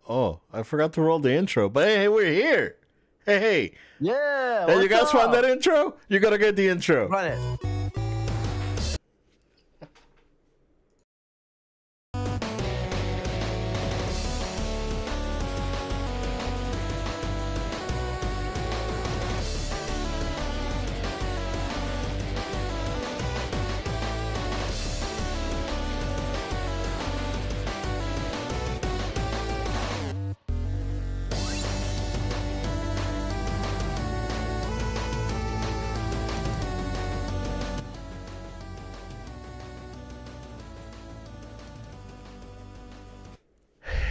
Oh, I forgot to roll the intro. But hey, we're here. Hey. Yeah. Hey, you guys what's find up? that intro? You gotta get the intro. Run it.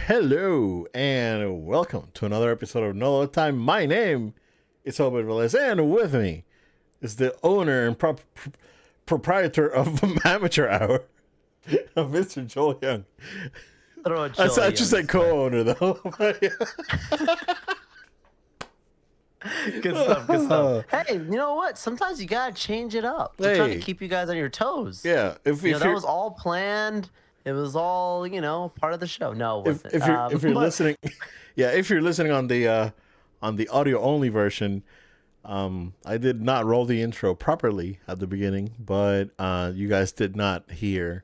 Hello, and welcome to another episode of No Load Time. My name is Obed Velez, and with me is the owner and proprietor of Amateur Hour, Mr. Joel Young. Throw a I Joel just Young said co-owner, though. Good stuff. Good stuff. Hey, you know what? Sometimes you gotta change it up to try Hey. to keep you guys on your toes. Yeah, if that you're was all planned. It was all part of the show. No, it wasn't. if you're listening, yeah, if you're listening on the audio only version, I did not roll the intro properly at the beginning, but you guys did not hear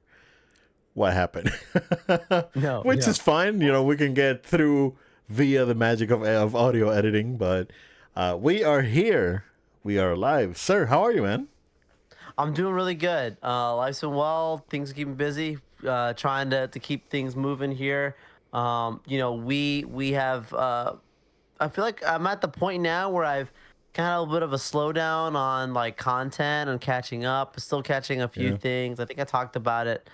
what happened. No, Which is fine. We can get through via the magic of audio editing, but we are here. We are live. Sir, how are you, man? I'm doing really good. Life's been well. Things are keeping busy. Trying to keep things moving here. We have. I feel like I'm at the point now where I've kind of a little bit of a slowdown on like content and catching up. Still catching a few things. I think I talked about it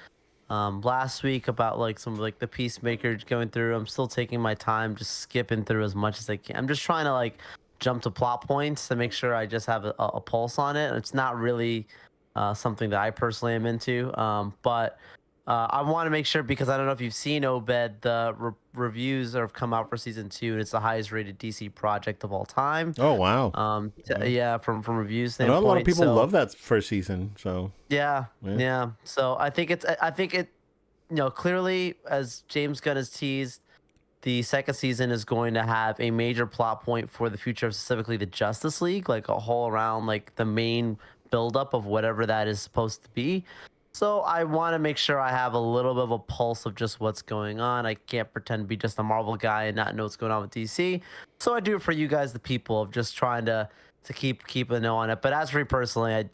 last week about like some like the Peacemaker going through. I'm still taking my time, just skipping through as much as I can. I'm just trying to like jump to plot points to make sure I just have a pulse on it. It's not really something that I personally am into, but I want to make sure, because I don't know if you've seen Obed, the reviews that have come out for season 2, and it's the highest rated DC project of all time. Oh wow. Yeah, from reviews I know standpoint. a lot of people love that first season, so Yeah. So I think it, clearly, as James Gunn has teased, the second season is going to have a major plot point for the future of specifically the Justice League, like a whole around like the main buildup of whatever that is supposed to be. So I want to make sure I have a little bit of a pulse of just what's going on. I can't pretend to be just a Marvel guy and not know what's going on with DC. So I do it for you guys, the people, of just trying to keep a note on it. But as for me personally,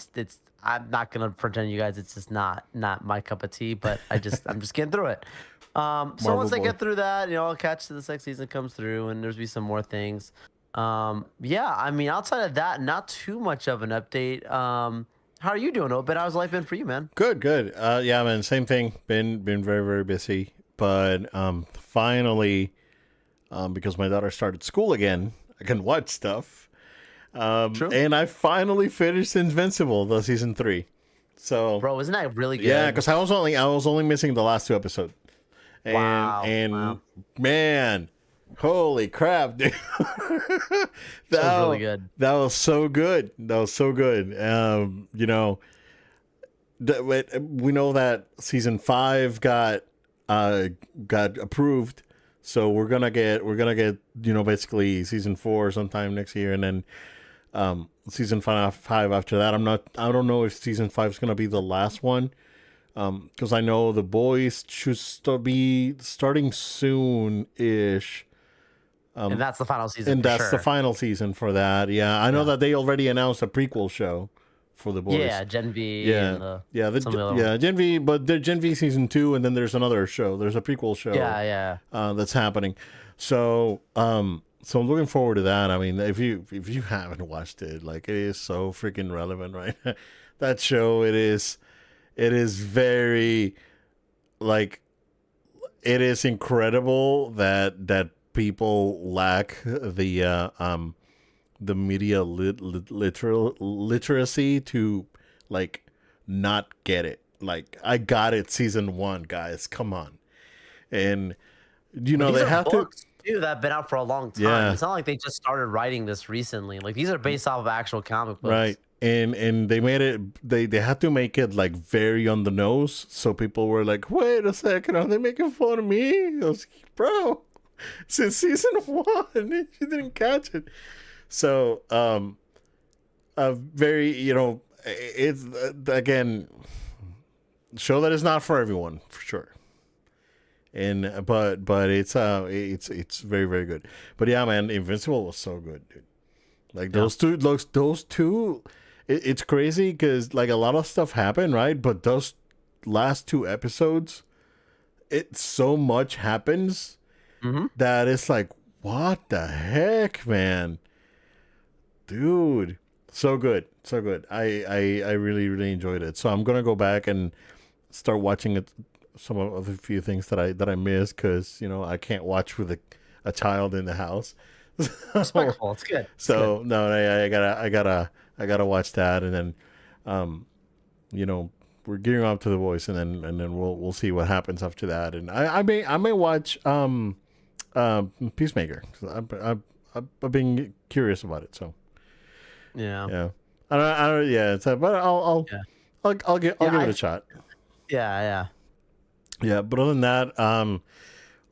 I'm not gonna pretend you guys it's just not my cup of tea. But I'm just getting through it. So once I get through that, I'll catch the next season comes through, and there's be some more things. Yeah, I mean, outside of that, not too much of an update. How are you doing, Obed? How's life been for you, man? Good. Yeah, man, same thing. Been very, very busy. But finally, because my daughter started school again, I can watch stuff. True. And I finally finished Invincible, the season 3. So, bro, isn't that really good? Yeah, because I was only missing the last 2 episodes. And, wow. Man, holy crap, dude. That was really good. That was so good. We know that season 5 got approved, so we're gonna get basically season 4 sometime next year, and then season 5 after that. I don't know if season 5 is gonna be the last one. Because I know The Boys should be starting soon-ish. And that's the final season. And that's the final season for that. Yeah, I know that they already announced a prequel show for The Boys. Yeah, Gen V. Yeah, and Gen V. But the Gen V season 2, and then there's another show. There's a prequel show. Yeah. That's happening. So, I'm looking forward to that. I mean, if you haven't watched it, like, it is so freaking relevant, right? That show, it is very, like, it is incredible that people lack the media literacy to, like, not get it. Like, I got it season 1, guys. Come on. And they have books too that have been out for a long time. Yeah. It's not like they just started writing this recently. Like, these are based off of actual comic books. Right. And they made it, they had to make it like very on the nose, so people were like, wait a second, are they making fun of me? I was like, bro, since season one. She didn't catch it. So, a very, it's again, show that is not for everyone for sure. And but it's very very good. But yeah, man, Invincible was so good, dude. Like those two, it's crazy because like a lot of stuff happened, right? But those last two episodes, it so much happens that it's like, what the heck, man, dude, so good, so good. I really really enjoyed it. So I'm gonna go back and start watching it. Some of the few things that I missed because I can't watch with a child in the house. Respectful. It's good. It's So good. no, I gotta watch that, and then, um, we're gearing up to The Voice, and then we'll see what happens after that, and I may watch Peacemaker. 'Cause I've been curious about it, so Yeah. yeah, I don't yeah, but Yeah. I'll give it a shot. Yeah. Yeah. Yeah, but other than that,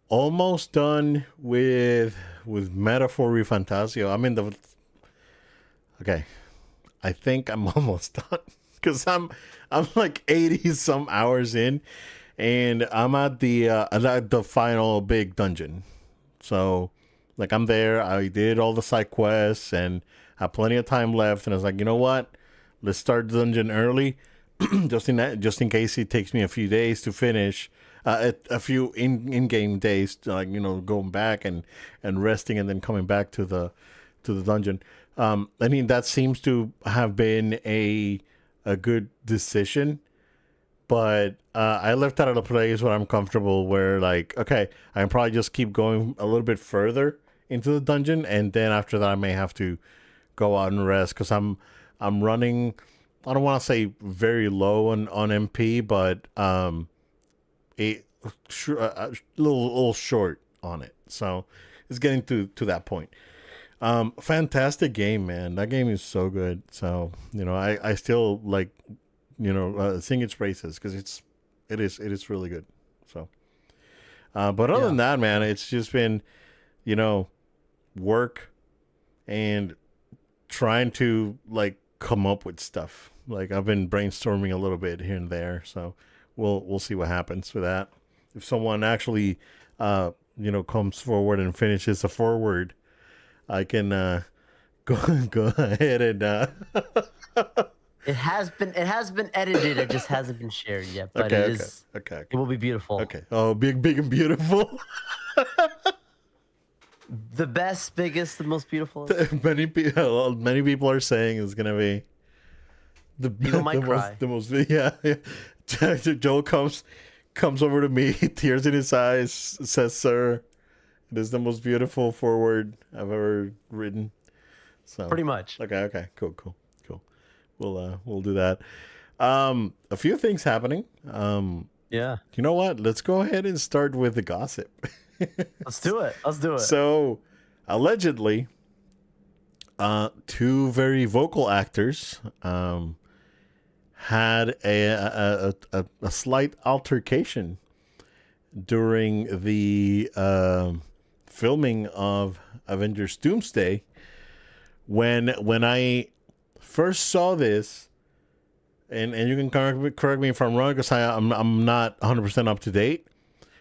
almost done with Metaphor Fantasio. I'm in the okay. I think I'm almost done because I'm like 80 some hours in, and I'm at the final big dungeon. So like I'm there. I did all the side quests and have plenty of time left. And I was like, you know what? Let's start the dungeon early, just in case it takes me a few days to finish. A few in game days, like going back and resting, and then coming back to the dungeon. I mean that seems to have been a good decision, but I left that at a place where I'm comfortable. Where like, okay, I can probably just keep going a little bit further into the dungeon, and then after that, I may have to go out and rest because I'm running. I don't want to say very low on MP, but a little short on it. So it's getting to that point. Fantastic game, man. That game is so good. So I still like sing its praises because it is really good. So, but other Yeah. than that, man, it's just been you know work and trying to like come up with stuff. Like I've been brainstorming a little bit here and there. So we'll see what happens with that. If someone actually comes forward and finishes a forward, I can go go ahead and It has been edited. It just hasn't been shared yet. But okay, it okay, is. okay, It okay, will be beautiful. okay. Oh, big and beautiful. The best, biggest, the most beautiful. Many people are saying it's gonna be the People might cry. the most yeah, yeah. Joel comes over to me, tears in his eyes, says, "Sir, it is the most beautiful forward I've ever written." So Pretty much. okay, cool. We'll do that. A few things happening. Yeah. You know what? Let's go ahead and start with the gossip. Let's do it. Let's do it. So, allegedly, two very vocal actors had a slight altercation during the filming of Avengers Doomsday. When I first saw this, and you can correct me if I'm wrong because I'm not 100% up to date.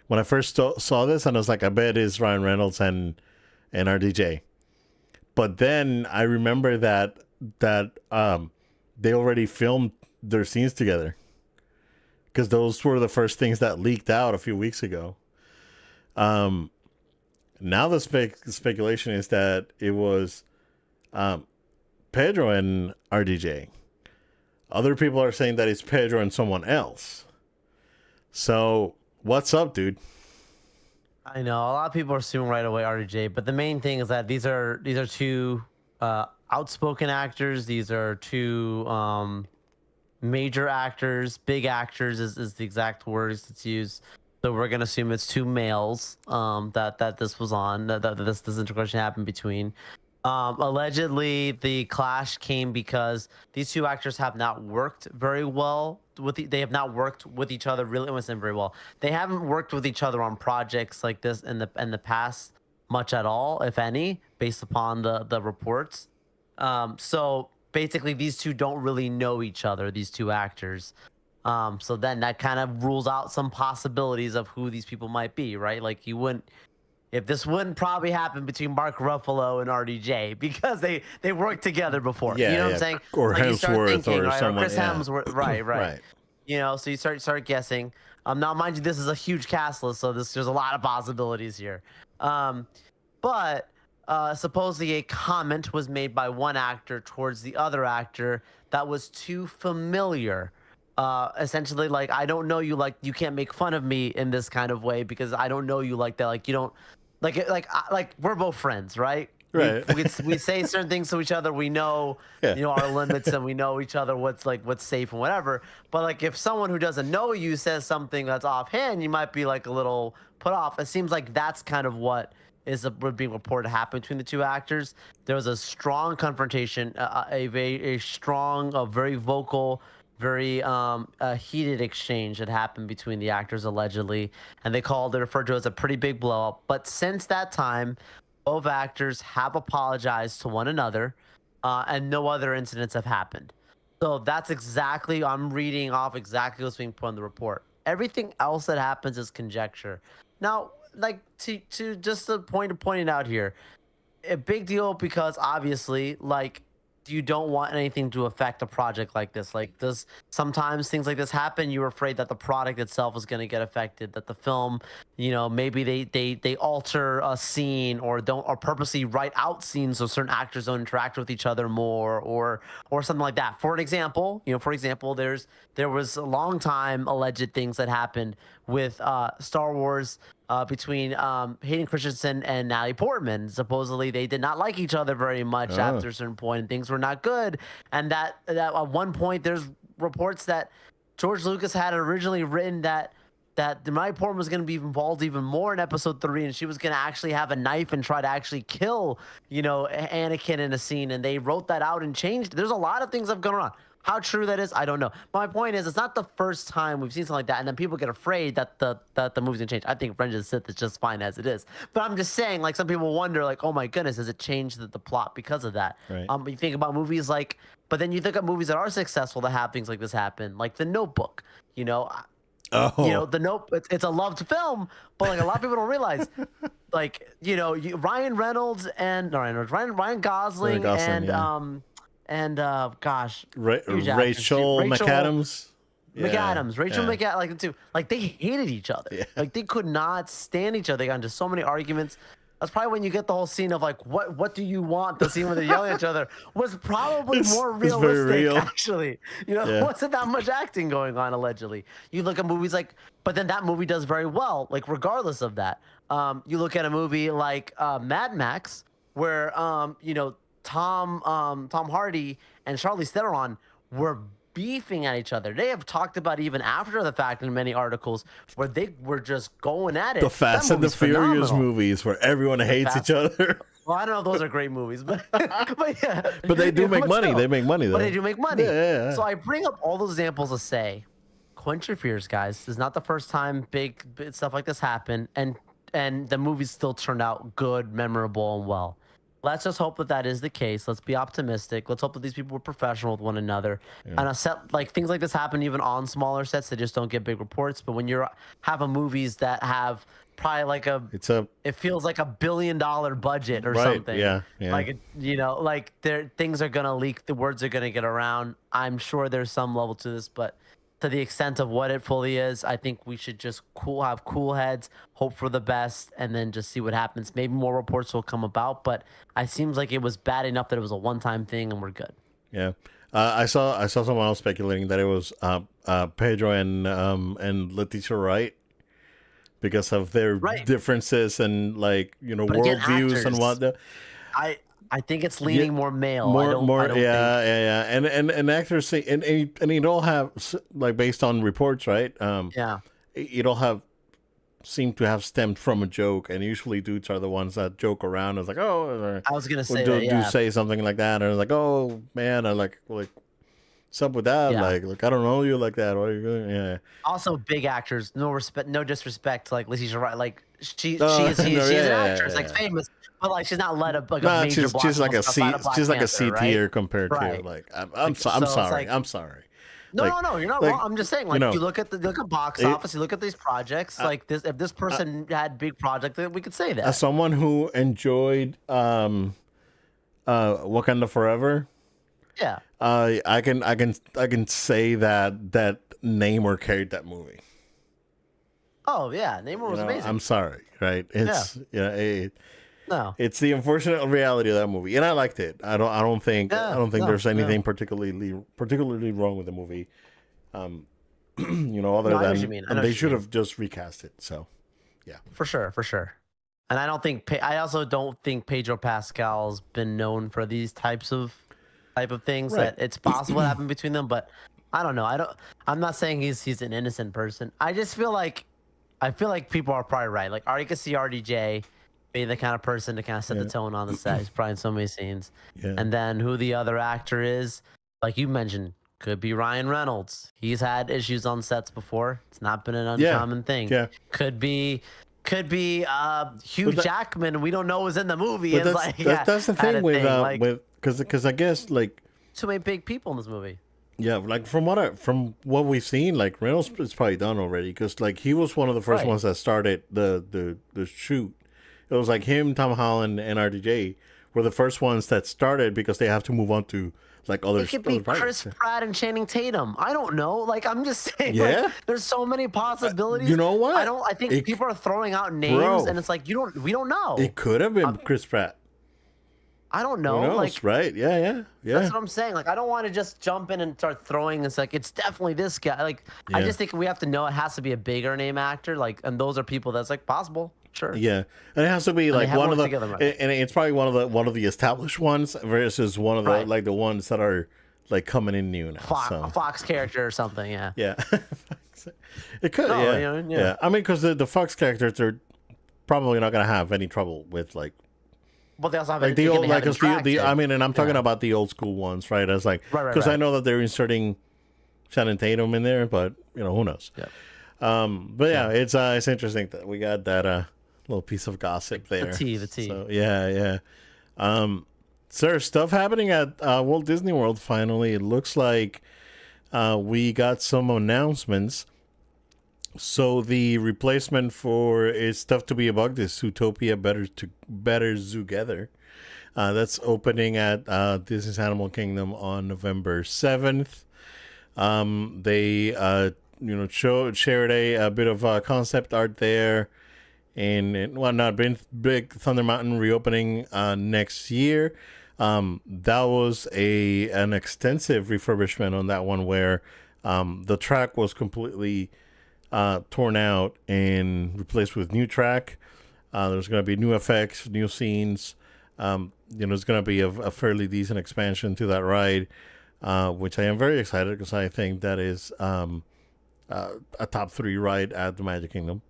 When I first saw this, and I was like, I bet it's Ryan Reynolds and RDJ. But then I remember that they already filmed their scenes together because those were the first things that leaked out a few weeks ago. Now the speculation is that it was Pedro and RDJ. Other people are saying that it's Pedro and someone else. So what's up, dude? I know a lot of people are assuming right away RDJ, but the main thing is that these are two outspoken actors. These are two major actors, big actors is the exact words that's used. So we're gonna assume it's two males that this was on that this integration happened between. Allegedly, the clash came because these two actors have not worked very well they have not worked with each other really. It wasn't very well. They haven't worked with each other on projects like this in the past much at all, if any, based upon the reports. So basically, these two don't really know each other. These two actors. So then that kind of rules out some possibilities of who these people might be, right? Like you wouldn't if this wouldn't probably happen between Mark Ruffalo and RDJ because they worked together before. Yeah, You know what yeah. I'm saying? Or Like you start Hemsworth thinking, or right? Or someone. Chris Yeah. Hemsworth, right, right. Right. You know, so you start guessing. Now, mind you, this is a huge cast list, so there's a lot of possibilities here. But supposedly a comment was made by one actor towards the other actor that was too familiar. Essentially, like, I don't know you, like, you can't make fun of me in this kind of way because I don't know you like that. Like, you don't like we're both friends, right? Right. We say certain things to each other. We know, Yeah. you know, our limits, and we know each other what's safe and whatever. But like, if someone who doesn't know you says something that's offhand, you might be like a little put off. It seems like that's kind of what being reported happened between the two actors. There was a strong confrontation, a strong, a very vocal, very heated exchange that happened between the actors allegedly, and they referred to it as a pretty big blow up. But since that time, both actors have apologized to one another, and no other incidents have happened. So that's exactly, I'm reading off exactly what's being put in the report. Everything else that happens is conjecture. Now, like to just the point of pointing out here, a big deal because obviously, like, you don't want anything to affect a project like this. Like this, sometimes things like this happen. You're afraid that the product itself is going to get affected. That the film, you know, maybe they alter a scene or don't or purposely write out scenes so certain actors don't interact with each other more or something like that. For an example, there was a long time alleged things that happened with Star Wars between Hayden Christensen and Natalie Portman. Supposedly, they did not like each other very much Oh. after a certain point, and things were not good. And that at one point, there's reports that George Lucas had originally written that Natalie Portman was going to be involved even more in Episode 3, and she was going to actually have a knife and try to actually kill, you know, Anakin in a scene. And they wrote that out and changed. There's a lot of things that have gone on. How true that is, I don't know. My point is, it's not the first time we've seen something like that, and then people get afraid that the movie's gonna change. I think Revenge of the Sith is just fine as it is. But I'm just saying, like, some people wonder, like, oh my goodness, has it changed the plot because of that? Right. You think about movies like, but then you think of movies that are successful that have things like this happen, like The Notebook. You know, Oh. you know, it's a loved film, but like a lot of people don't realize, like, you know, Ryan Reynolds and Ryan Gosling, and yeah. gosh, Rachel huge actress. McAdams. McAdams, Rachel yeah. McAdams, like too, like they hated each other. Yeah. Like they could not stand each other. They got into so many arguments. That's probably when you get the whole scene of like, what do you want? The scene where they're yelling at each other was probably more it's very realistic, real. actually. You know, Yeah. wasn't that much acting going on allegedly. You look at movies like, but then that movie does very well, like regardless of that. You look at a movie like Mad Max, where you know, Tom Hardy and Charlize Theron were beefing at each other. They have talked about even after the fact in many articles where they were just going at it. The Fast That and the movie's Furious phenomenal. movies where everyone hates Fast- each other. Well, I don't know if those are great movies, but but yeah. But they do You know, make but money. still. They make money though. But they do make money. Yeah. So I bring up all those examples to say, quench your fears, guys. This is not the first time big stuff like this happened, and the movies still turned out good, memorable, and well. Let's just hope that that is the case. Let's be optimistic. Let's hope that these people were professional with one another. And a set like things like this happen even on smaller sets. They just don't get big reports. But when you're having movies that have probably like it feels like $1 billion budget or Right, something. yeah. Like you know, like things are gonna leak. The words are gonna get around. I'm sure there's some level to this, but to the extent of what it fully is, I think we should just have cool heads, hope for the best, and then just see what happens. Maybe more reports will come about, but it seems like it was bad enough that it was a one-time thing, and we're good. Yeah. I saw someone else speculating that it was Pedro and Letitia Wright because of their Right. differences and, like, you know, But again, worldviews and actors. whatnot. I think it's leaning more male. I More, don't, more, I don't yeah. And actors say, and it all have, like, based on reports, right? think, yeah. It all have seem to have stemmed from a joke, and usually dudes are the ones that joke around. It's like, oh, or I was gonna would say that. do Yeah, say something like that, and it's like, oh man, I like what's up with that? yeah. Like I don't know you like that. What are you doing? Yeah. Also, big actors. No respect, no disrespect to like Letitia Wright. Like Oh no, she is an yeah, actress, like yeah. famous, but like she's not led a like a No, major she's like blockbuster a stuff out C, of Black she's like a Panther, C right? tier compared to Right. like Like, I'm so it's sorry, like I'm sorry. no, Like no, no. You're not like wrong. I'm just saying, you like, know you look at box it, office, you look at these projects, uh, like this. If this person had big project, then we could say as that. someone who enjoyed Wakanda Forever, Yeah. I can say that Namor carried that movie. Oh yeah, Namor You was know, amazing. I'm sorry, right? Yeah. It's No. it's the unfortunate reality of that movie, and I liked it. I Yeah. don't think No. there's No. anything particularly wrong with the movie. Other No. I know what you than mean. I and know they what you should mean. have just recast it. So yeah, For sure. For sure. And I don't think. I also don't think Pedro Pascal's been known for these type of things. right. That it's possible it happened between them, but I don't know. I don't. I'm not saying he's an innocent person. I just feel like people are probably right. Like, you can see RDJ being the kind of person to kind of set the Yeah, tone on the set. He's probably in so many scenes. yeah, And then who the other actor is, like you mentioned, could be Ryan Reynolds. He's had issues on sets before. It's not been an yeah, uncommon thing. yeah. Could be Hugh But that, Jackman. We don't know was in the movie. but And like, that's the had thing a with thing. Like, because I guess like too many big people in this movie. yeah, like from what we've seen, like Reynolds is probably done already because like he was one of the first Right. ones that started the shoot. It was like him, Tom Holland, and RDJ were the first ones that started because they have to move on to like other. It could be other projects. Chris Pratt and Channing Tatum. I don't know. Like, I'm just saying. Yeah. Like, there's so many possibilities. You know what? I think It- people are throwing out names, Bro. and it's like we don't know. It could have been Chris Pratt. I don't Who know. knows, Like, right? Yeah. that's what I'm saying. Like, I don't want to just jump in and start throwing. It's like it's definitely this guy. Like, I Yeah. just think we have to know it has to be a bigger name actor. Like, and those are people that's like possible. Sure. Yeah, and it has to be they like have one of worked the, together, right? and it's probably one of the established ones versus one of the Right. like the ones that are like coming in new now. A Fox character or something. Yeah. Yeah, it could. No, Yeah. you know, yeah. Yeah. I mean, because the Fox characters are probably not gonna have any trouble with like But they also have the old like 'cause the I mean, and I'm talking Yeah. about the old school ones, right? As like Right, because I right. know that they're inserting Shannon Tatum in there, but who knows? Yeah. But yeah, it's interesting that we got that little piece of gossip there. The tea. So yeah. So there's stuff happening at Walt Disney World finally. It looks like we got some announcements. So the replacement for It's Tough to Be a Bug, this Zootopia Better Together. That's opening at Disney's Animal Kingdom on November 7th. They shared a bit of concept art there, and whatnot. Big Thunder Mountain reopening next year. That was an extensive refurbishment on that one where the track was completely torn out and replaced with new track. There's going to be new effects, new scenes. There's going to be a fairly decent expansion to that ride, which I am very excited because I think that is a top 3 ride at the Magic Kingdom.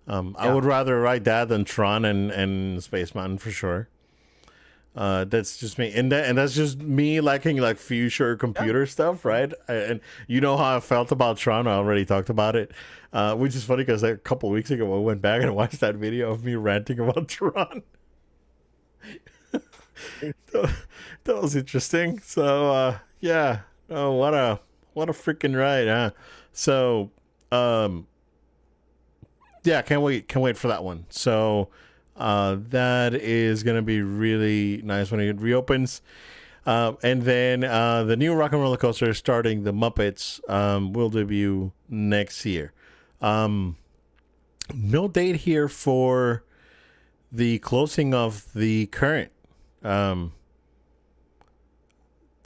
I would rather ride that than Tron and Space Mountain for sure. That's just me, and that's just me liking like future computer stuff, right? And you know how I felt about Tron. I already talked about it, which is funny because a couple weeks ago I went back and watched that video of me ranting about Tron. That was interesting. So yeah, oh what a freaking ride, huh? So yeah, can't wait for that one. So that is gonna be really nice when it reopens. And then the new Rock and Roller Coaster starting the Muppets will debut next year. No date here for the closing of the current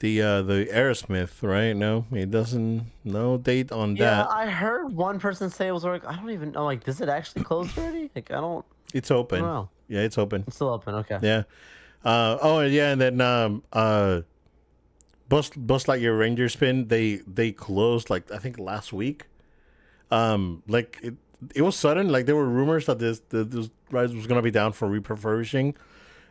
the Aerosmith, right? No, it doesn't. No date on Yeah, that. I heard one person say it was work. I don't even know. Like, does it actually close already? Like, I don't It's open. know. Yeah, it's open. It's still open. Okay. Yeah. Yeah, and then Buzz Lightyear Ranger Spin, they closed like I think last week. Like it was sudden. Like there were rumors that this ride was gonna be down for refurbishing.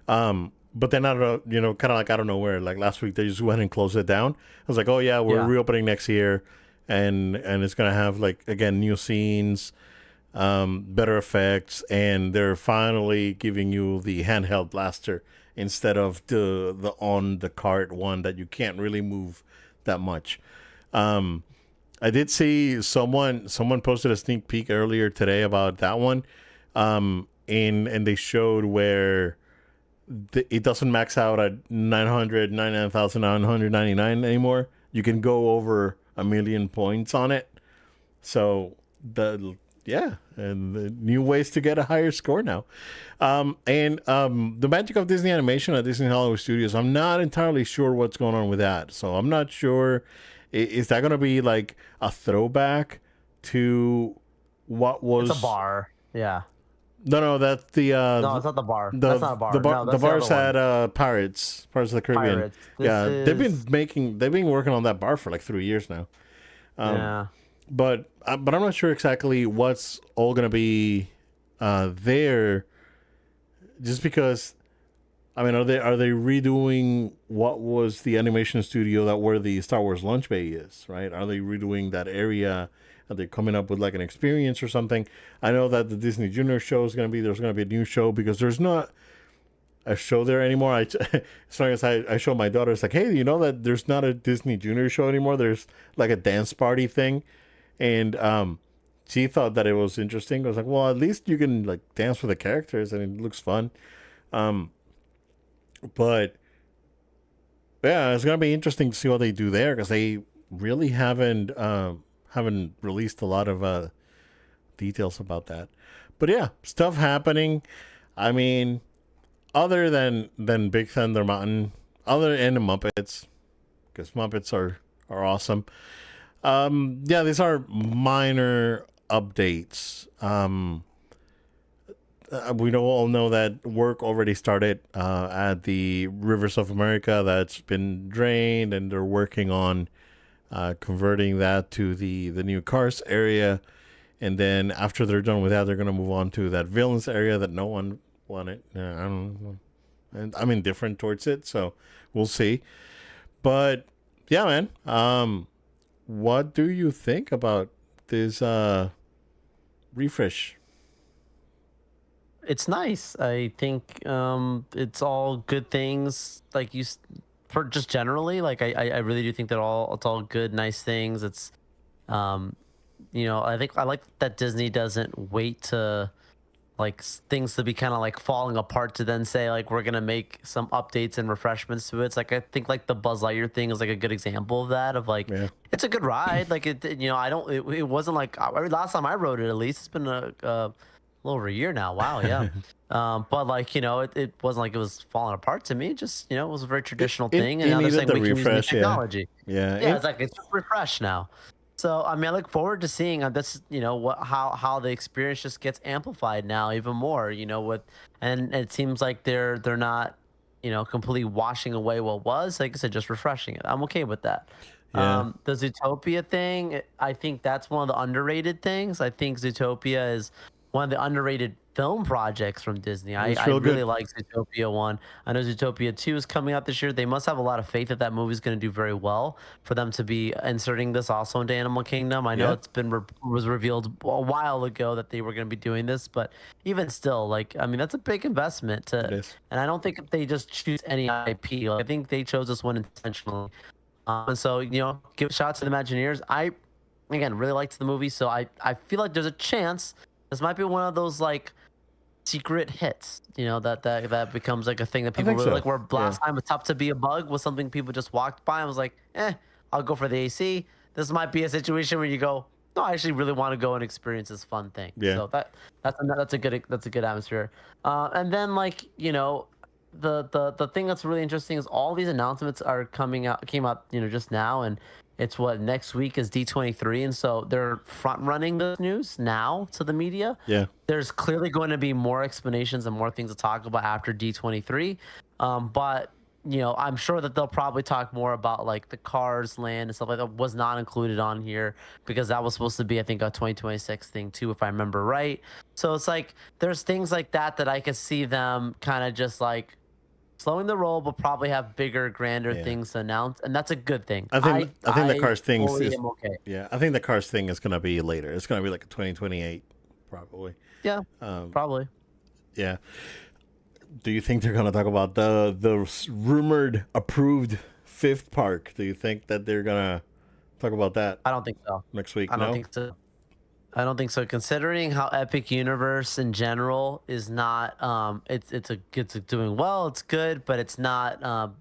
But then out of kind of like out of nowhere, like last week they just went and closed it down. I was like, oh yeah, we're Yeah. reopening next year, and it's gonna have like again new scenes, better effects, and they're finally giving you the handheld blaster instead of the on the cart one that you can't really move that much. Um, I did see someone posted a sneak peek earlier today about that one, and they showed where it doesn't max out at 999,999 anymore. You can go over 1,000,000 points on it. So the yeah, and the new ways to get a higher score now. And the magic of Disney Animation at Disney Hollywood Studios. I'm not entirely sure what's going on with that. So I'm not sure. Is that going to be like a throwback to what was It's a bar. Yeah. No, that's the No, it's not the bar. the That's not a bar. No, the that's the bars other one. had Pirates of the Caribbean. Pirates. Yeah, This they've been working on that bar for like 3 years now. yeah. But I'm not sure exactly what's all gonna be there. Just because, I mean, are they redoing what was the animation studio that where the Star Wars Launch Bay is? Right? Are they redoing that area? Are they coming up with like an experience or something? I know that the Disney Junior show is there's gonna be a new show because there's not a show there anymore. As long as I show my daughter, it's like, hey, you know that there's not a Disney Junior show anymore. There's like a dance party thing, and she thought that it was interesting. I was like, well, at least you can like dance with the characters, and it looks fun. Um, but yeah, it's gonna be interesting to see what they do there because they really haven't released a lot of details about that. But yeah, stuff happening. I mean, other than Big Thunder Mountain, other and the Muppets, because Muppets are awesome. Yeah, these are minor updates. We all know that work already started at the Rivers of America that's been drained, and they're working on converting that to the new Cars area. And then after they're done with that, they're going to move on to that Villains area that no one wanted. I don't know. And I'm indifferent towards it, so we'll see. But yeah, man. What do you think about this refresh? It's nice. I think it's all good things. Like for just generally, like I really do think that it's all good, nice things. It's um, I think I like that Disney doesn't wait to like things to be kind of like falling apart to then say like we're gonna make some updates and refreshments to it. It's like I think like the Buzz Lightyear thing is like a good example of that. Of like Yeah. it's a good ride. Like I don't. It wasn't like last time I rode it. At least it's been a little over a year now. Wow, yeah. But like it wasn't like it was falling apart to me. Just it was a very traditional thing, and It now they're needed saying the we can use new refresh, yeah. technology. Yeah. Yeah, it's like it's refreshed now. So I mean, I look forward to seeing this. How the experience just gets amplified now even more. And it seems like they're not completely washing away what was. Like I said, just refreshing it. I'm okay with that. Yeah. The Zootopia thing, I think that's one of the underrated things. I think Zootopia is one of the underrated film projects from Disney. It's I real really good. like Zootopia 1. I know Zootopia 2 is coming out this year. They must have a lot of faith that that movie is going to do very well for them to be inserting this also into Animal Kingdom. I know Yeah. it's been was revealed a while ago that they were going to be doing this, but even still, like I mean, that's a big investment It to, is. and I don't think they just choose any IP. Like, I think they chose this one intentionally. And so give shots to the Imagineers. I again really liked the movie, so I feel like there's a chance this might be one of those like secret hits, that becomes like a thing that I people think really so. like. Where Yeah. last time was Tough to Be a Bug was something people just walked by and was like, I'll go for the AC. This might be a situation where you go, no, I actually really want to go and experience this fun thing. Yeah. So that's a good atmosphere. And then like the thing that's really interesting is all these announcements are came out just now, and it's what next week is D23, and so they're front running the news now to the media. Yeah. There's clearly going to be more explanations and more things to talk about after D23. But I'm sure that they'll probably talk more about like the Cars land and stuff like that was not included on here because that was supposed to be, I think, a 2026 thing too, if I remember right. So it's like there's things like that that I could see them kind of just like slowing the roll, but probably have bigger, grander Yeah. things to announce, and that's a good thing. I think the Cars things Fully is am okay. yeah. I think the Cars thing is gonna be later. It's gonna be like a 2028 probably. Yeah, Um, probably. yeah. Do you think they're gonna talk about the rumored approved fifth park? Do you think that they're gonna talk about that I don't think so. next week? I don't No. think so. I don't think so. Considering how Epic Universe in general is not, it's doing well. It's good, but it's not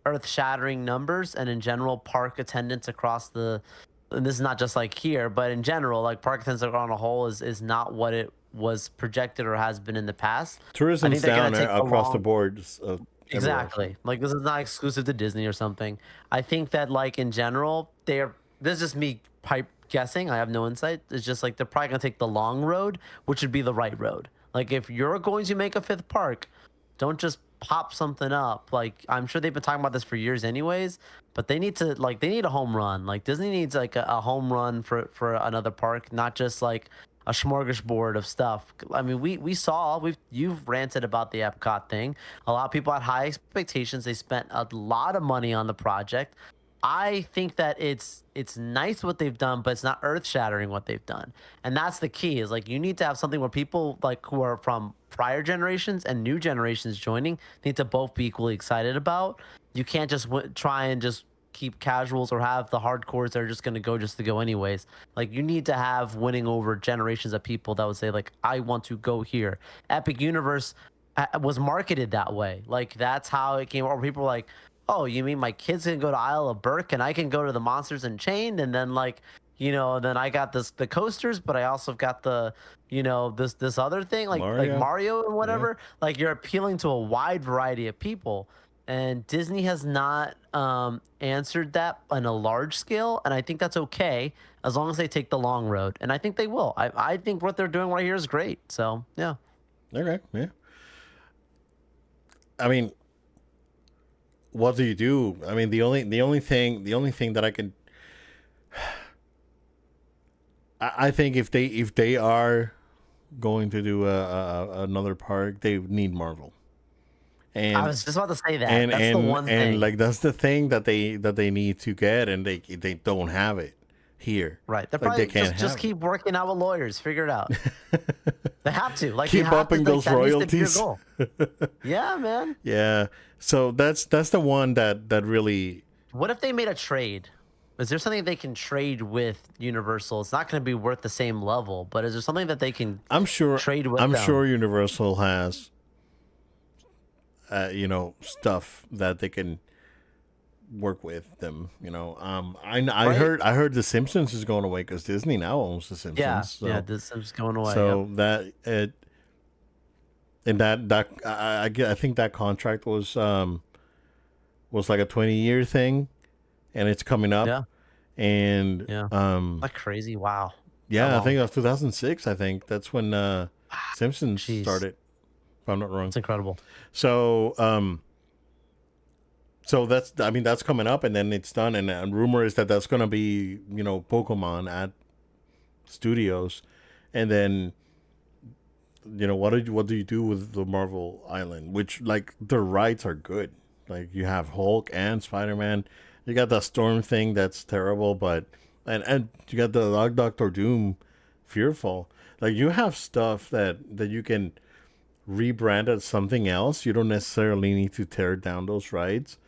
earth-shattering numbers. And in general, park attendance across and this is not just like here, but in general, like park attendance on a whole is not what it was projected or has been in the past. I Tourism's think they're down gonna take the across the long. board. Everywhere. So. Exactly. Like this is not exclusive to Disney or something. I think that like in general, this is just me pipe guessing. I have no insight. It's just like they're probably gonna take the long road, which would be the right road. Like if you're going to make a fifth park, don't just pop something up. Like I'm sure they've been talking about this for years anyways, but they need a home run. Like Disney needs like a home run for another park, not just like a smorgasbord of stuff. I mean, you've ranted about the Epcot thing. A lot of people had high expectations. They spent a lot of money on the project. I think that it's nice what they've done, but it's not earth shattering what they've done. And that's the key is like you need to have something where people like who are from prior generations and new generations joining need to both be equally excited about. You can't just try and just keep casuals or have the hardcores that are just going to go just to go anyways. Like you need to have winning over generations of people that would say like I want to go here. Epic Universe was marketed that way. Like that's how it came. Or people were like, oh, you mean my kids can go to Isle of Burke and I can go to the Monsters Unchained, and then like then I got the coasters, but I also got the this other thing like Mario. Mario and Yeah. whatever. Like you're appealing to a wide variety of people, and Disney has not answered that on a large scale, and I think that's okay as long as they take the long road, and I think they will. I think what they're doing right here is great. So yeah. Okay. Yeah. I mean, what do you do? I mean, the only thing that I can, I think if they are going to do another park, they need Marvel, I and was just about to say that. and That's the and one and thing. like that's the thing that they need to get, and they don't have it here. Right. They're Like they probably can't just have keep working out with lawyers. Figure it out. it. They have to. Like you Keep have to. upping Like those that needs to be your royalties. goal. Yeah, man. Yeah. So that's the one that really. What if they made a trade? Is there something they can trade with Universal? It's not going to be worth the same level, but is there something that they can I'm sure. trade with I'm them? sure Universal has, stuff that they can work with them. I Right? heard The Simpsons is going away because Disney now owns The Yeah. Simpsons. Yeah. So This is going away. so that it and that I think that contract was like a 20-year thing, and it's coming up. Yeah. And Yeah. Like crazy. Wow. That yeah, I think long. it was 2006. I think that's when Simpsons Jeez. started. If I'm not wrong. It's incredible. So so that's coming up, and then it's done, and rumor is that that's gonna be Pokemon at studios, and then what do you do with the Marvel Island? Which like the rides are good. Like you have Hulk and Spider Man. You got the Storm thing that's terrible, but and you got the Doctor Doom, Fearful. Like you have stuff that you can rebrand as something else. You don't necessarily need to tear down those rides.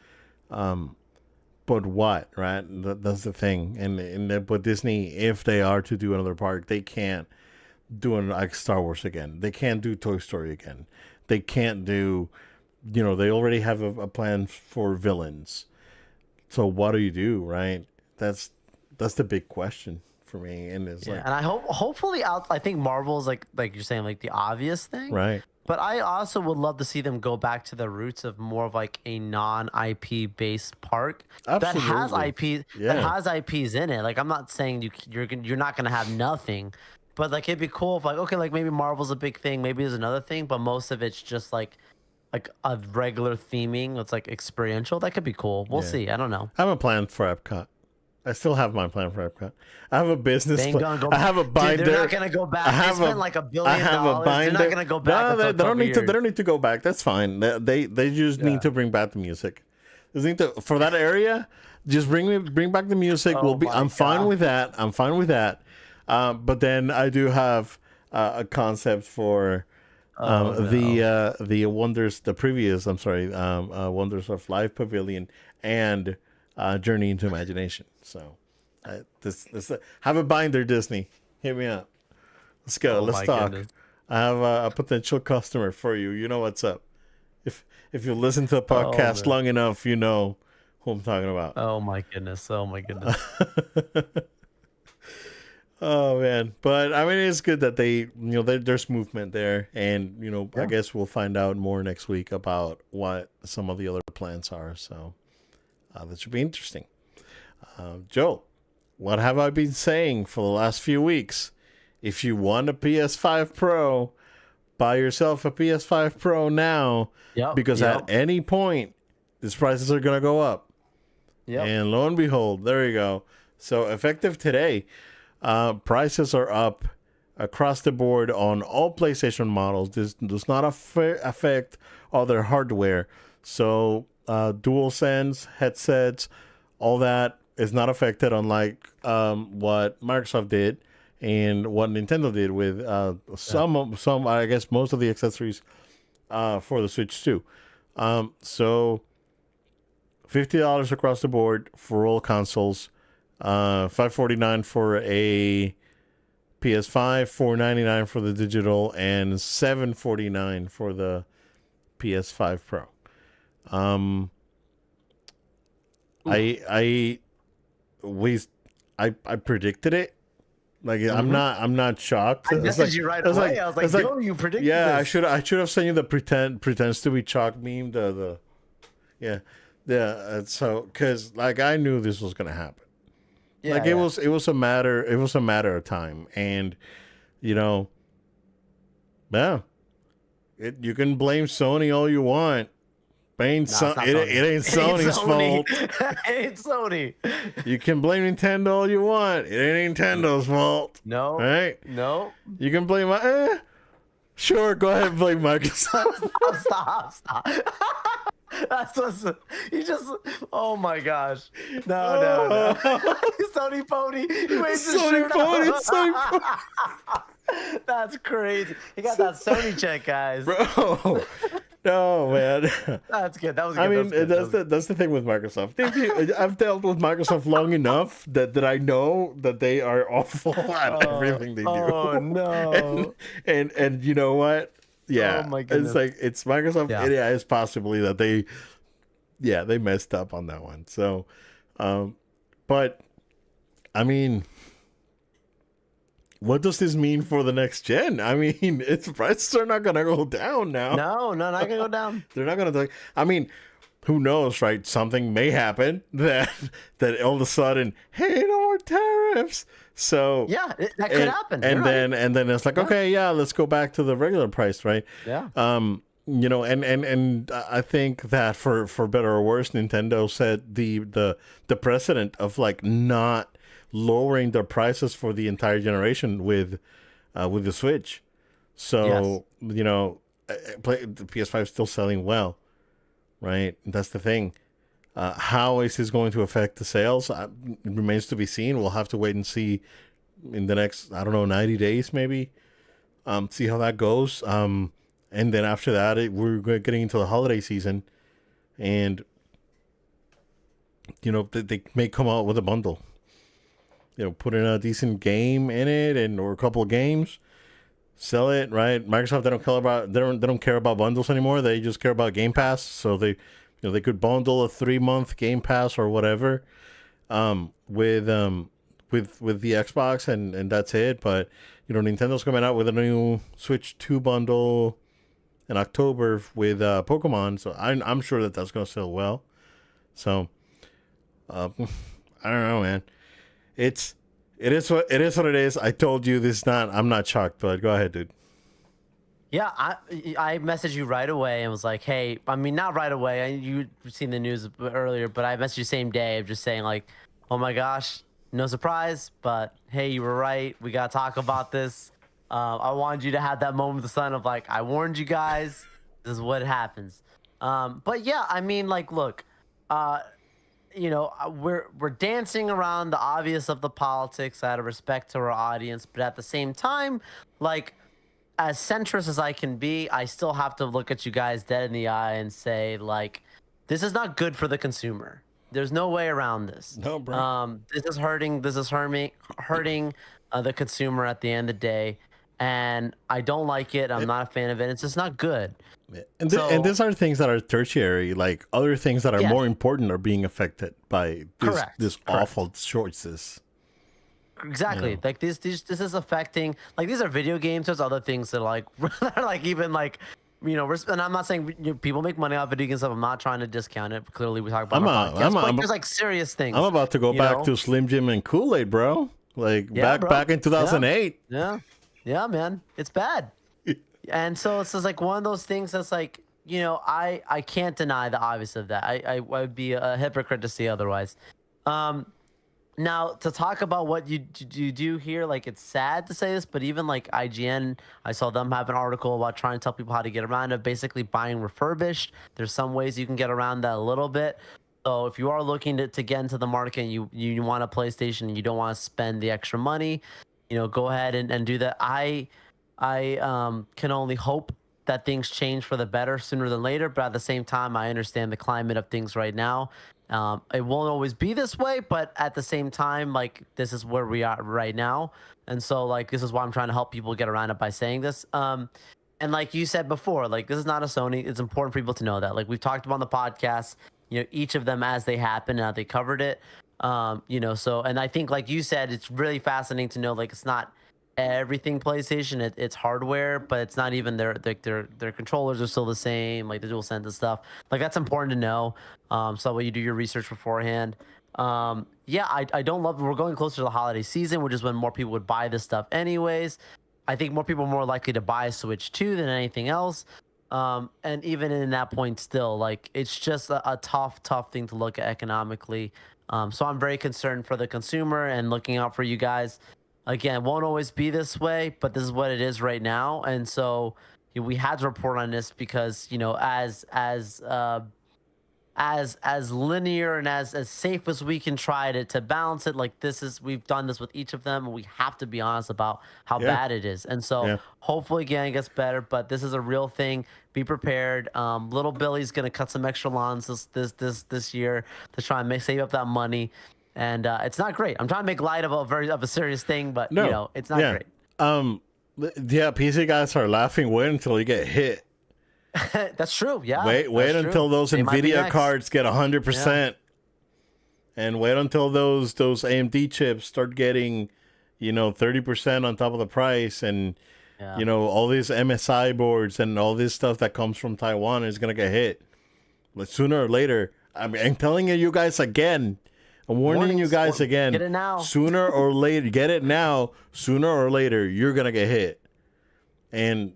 But what, right? That's the thing. But Disney, if they are to do another park, they can't do like Star Wars again. They can't do Toy Story again. They can't do, they already have a plan for villains. So what do you do, right? That's the big question for me. And it's Yeah. like, And hopefully, I think Marvel's like you're saying, like the obvious thing. right? But I also would love to see them go back to the roots of more of like a non-IP based park that has Absolutely. IP that Yeah. has IPs in it. Like I'm not saying you're not gonna have nothing, but like it'd be cool if like okay like maybe Marvel's a big thing, maybe there's another thing, but most of it's just like like a regular theming that's like experiential, that could be cool. We'll Yeah. see. I don't know. I have a plan for Epcot. I still have my plan for Epcot. I have a business They ain't plan. gonna go. I have a Dude, binder. they're not gonna go back. They spent like $1 billion. I have a binder. They're not gonna go back. No, until they don't need to. They years. don't need to go back. That's fine. They just Yeah. need to bring back the music. They need to for that area. Just bring back the music. Oh my I'm fine God. with that. I'm fine with that. But then I do have a concept for the Wonders, the previous. I'm sorry, Wonders of Life Pavilion and Journey into Imagination. So, this have a binder, Disney. Hit me up. Let's go. Oh Let's my talk. goodness. I have a potential customer for you. You know what's up. If you listen to the podcast man. long enough, you know who I'm talking about. Oh my goodness. Oh my goodness. Oh man, but I mean, it's good that there's movement there, and I Yeah. guess we'll find out more next week about what some of the other plans are. So that should be interesting. Joe, what have I been saying for the last few weeks? If you want a PS5 Pro, buy yourself a PS5 Pro now, Yep. because at any point these prices are gonna go up. Yep. And lo and behold, there you go. So effective today, prices are up across the board on all PlayStation models. This does not affect other hardware. So DualSense headsets, all that is not affected, unlike what Microsoft did and what Nintendo did with some I guess most of the accessories for the Switch too. So $50 across the board for all consoles. $549 for a PS5, $499 for the digital, and $749 for the PS5 Pro. I predicted it. Like I'm not shocked. I It's messaged you right away. I was like, it's yo, you predicted yeah, this. I should have sent you the pretends to be chalk meme. Yeah. So because like I knew this was gonna happen. Yeah, Like it was a matter of time, and yeah, you can blame Sony all you want. But it ain't Sony's fault. It ain't Sony. You can blame Nintendo all you want. It ain't Nintendo's fault. No. Right? No. You can blame sure, go ahead and blame Microsoft. Stop. That's what's you just. Oh my gosh. No. Sony pony. He waves his Sony shirt pony, off. Sony pony. That's crazy. He got that Sony check, guys. Bro. No, man. That's good. That was good. I mean, That's good. that's the thing with Microsoft. I've dealt with Microsoft long enough that I know that they are awful at everything they do. Oh no. And you know what? Yeah, Oh, my goodness. it's like it's Microsoft. Yeah. Yeah, it's possibly that they messed up on that one. So, but I mean, what does this mean for the next gen? I mean, its prices are not gonna go down now. No, not gonna go down. They're not gonna. I mean, who knows, right? Something may happen that all of a sudden, hey, no more tariffs. So Yeah, that could happen. You're And right. then it's like, okay, yeah, let's go back to the regular price, right? Yeah. And I think that for better or worse, Nintendo set the precedent of like not lowering their prices for the entire generation with the Switch. So the PS5 is still selling well, right? That's the thing. How is this going to affect the sales? It remains to be seen. We'll have to wait and see in the next, 90 days maybe. See how that goes. And then after that, we're getting into the holiday season, and they may come out with a bundle. Put in a decent game in it, or a couple of games, sell it, right? Microsoft, they don't care about bundles anymore. They just care about Game Pass. So they could bundle a 3-month Game Pass or whatever, with the Xbox, and that's it. But Nintendo's coming out with a new Switch 2 bundle in October with Pokemon, so I'm sure that's going to sell well. So I don't know, man. It is what it is. I told you this. I'm not shocked, but go ahead, dude. Yeah, I messaged you right away and was like, hey, I mean, not right away. You've seen the news earlier, but I messaged you same day of just saying like, oh my gosh, no surprise, but hey, you were right. We gotta talk about this. I wanted you to have that moment with the sun of like, I warned you guys. This is what happens. But yeah, I mean, like, look, uh, we're dancing around the obvious of the politics out of respect to our audience, but at the same time, like as centrist as I can be, I still have to look at you guys dead in the eye and say, like, this is not good for the consumer. There's no way around this. No, bro. This is hurting. This is hurting the consumer at the end of the day, and I don't like it. I'm not a fan of it. It's just not good. And So these are things that are tertiary, like other things that are yeah, more important are being affected by correct, this correct. awful choices. Exactly. Yeah. Like this is affecting like these are video games. There's other things that are like that are like even like and I'm not saying people make money off video games stuff. I'm not trying to discount it. Clearly, we talk about our podcast, but there's like serious things. I'm about to go back know? to Slim Jim and Kool-Aid, bro. Like Yeah, bro. back in 2008. Yeah, man, it's bad. And so it's just like one of those things that's like I can't deny the obvious of that. I would be a hypocrite to say otherwise. Now to talk about what you do here, like it's sad to say this, but even like IGN, I saw them have an article about trying to tell people how to get around it, basically buying refurbished. There's some ways you can get around that a little bit. So if you are looking to get into the market and you want a PlayStation and you don't want to spend the extra money, go ahead and do that. I can only hope that things change for the better sooner than later, but at the same time, I understand the climate of things right now. It won't always be this way, but at the same time, like this is where we are right now, and so like this is why I'm trying to help people get around it by saying this. And like you said before, like this is not a Sony. It's important for people to know that. Like we've talked about on the podcast, each of them as they happen, and how they covered it. So and I think like you said, it's really fascinating to know like it's not everything PlayStation. It's hardware, but it's not even their controllers are still the same, like the DualSense and stuff. Like that's important to know. So that way you do your research beforehand. Yeah, I don't love. We're going closer to the holiday season, which is when more people would buy this stuff, anyways. I think more people are more likely to buy a Switch 2 than anything else. And even in that point, still, like it's just a tough thing to look at economically. So I'm very concerned for the consumer and looking out for you guys. Again, it won't always be this way, but this is what it is right now. And so we had to report on this because, as linear and as safe as we can try to balance it, like we've done this with each of them, and we have to be honest about how bad it is. And so hopefully again it gets better, but this is a real thing. Be prepared. Little Billy's gonna cut some extra lawns this year to try and save up that money. And it's not great. I'm trying to make light of a serious thing, but it's not great. PC guys are laughing. Wait until you get hit. That's true. Yeah. Wait until those Nvidia cards get 100%, and wait until those AMD chips start getting, 30% on top of the price, and all these MSI boards and all this stuff that comes from Taiwan is gonna get hit. But sooner or later, I'm telling you guys again. I'm warning you guys again. Get it now. Sooner or later, get it now. Sooner or later, you're gonna get hit. And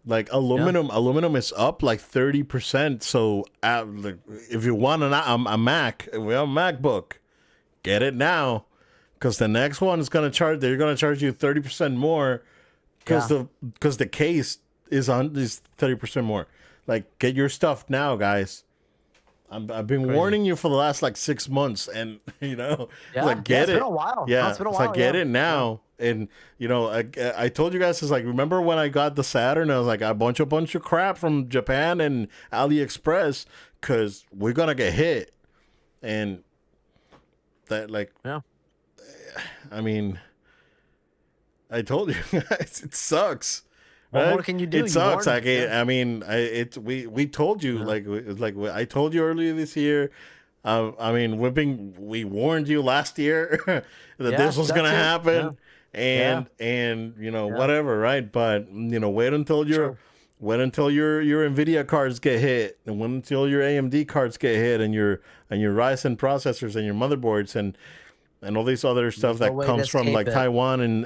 like aluminum is up like 30%. So if you want a Mac, we have a MacBook, get it now, because the next one is gonna charge. They're gonna charge you 30% more, because the case is 30% more. Like, get your stuff now, guys. I've been warning you for the last like 6 months, and like get it's it. Been a while. Yeah, it's been a it's while. like get it now. And I told you guys, it's like, remember when I got the Saturn? I was like, a bunch of crap from Japan and AliExpress, because we're gonna get hit. And that, like, I mean, I told you guys, it sucks. What more can you do? It sucks. We told you, like I told you earlier this year. We warned you last year that this was gonna happen, and whatever, right? But wait until your Nvidia cards get hit, and wait until your AMD cards get hit, and your Ryzen processors and your motherboards and all these other stuff that comes from like Taiwan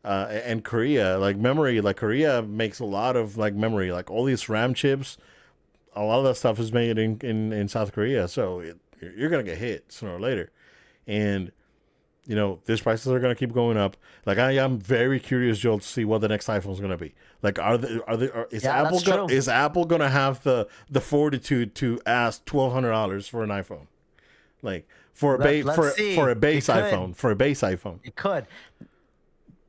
and Korea, like memory, like Korea makes a lot of like memory, like all these RAM chips. A lot of that stuff is made in South Korea, so you're gonna get hit sooner or later, and these prices are gonna keep going up. Like I am very curious, Joel, to see what the next iPhone is gonna be. Like, Yeah, that's true. Is Apple gonna have the fortitude to ask $1,200 for an iPhone? Like Let's see. for a base It could. iPhone, for a base iPhone. It could.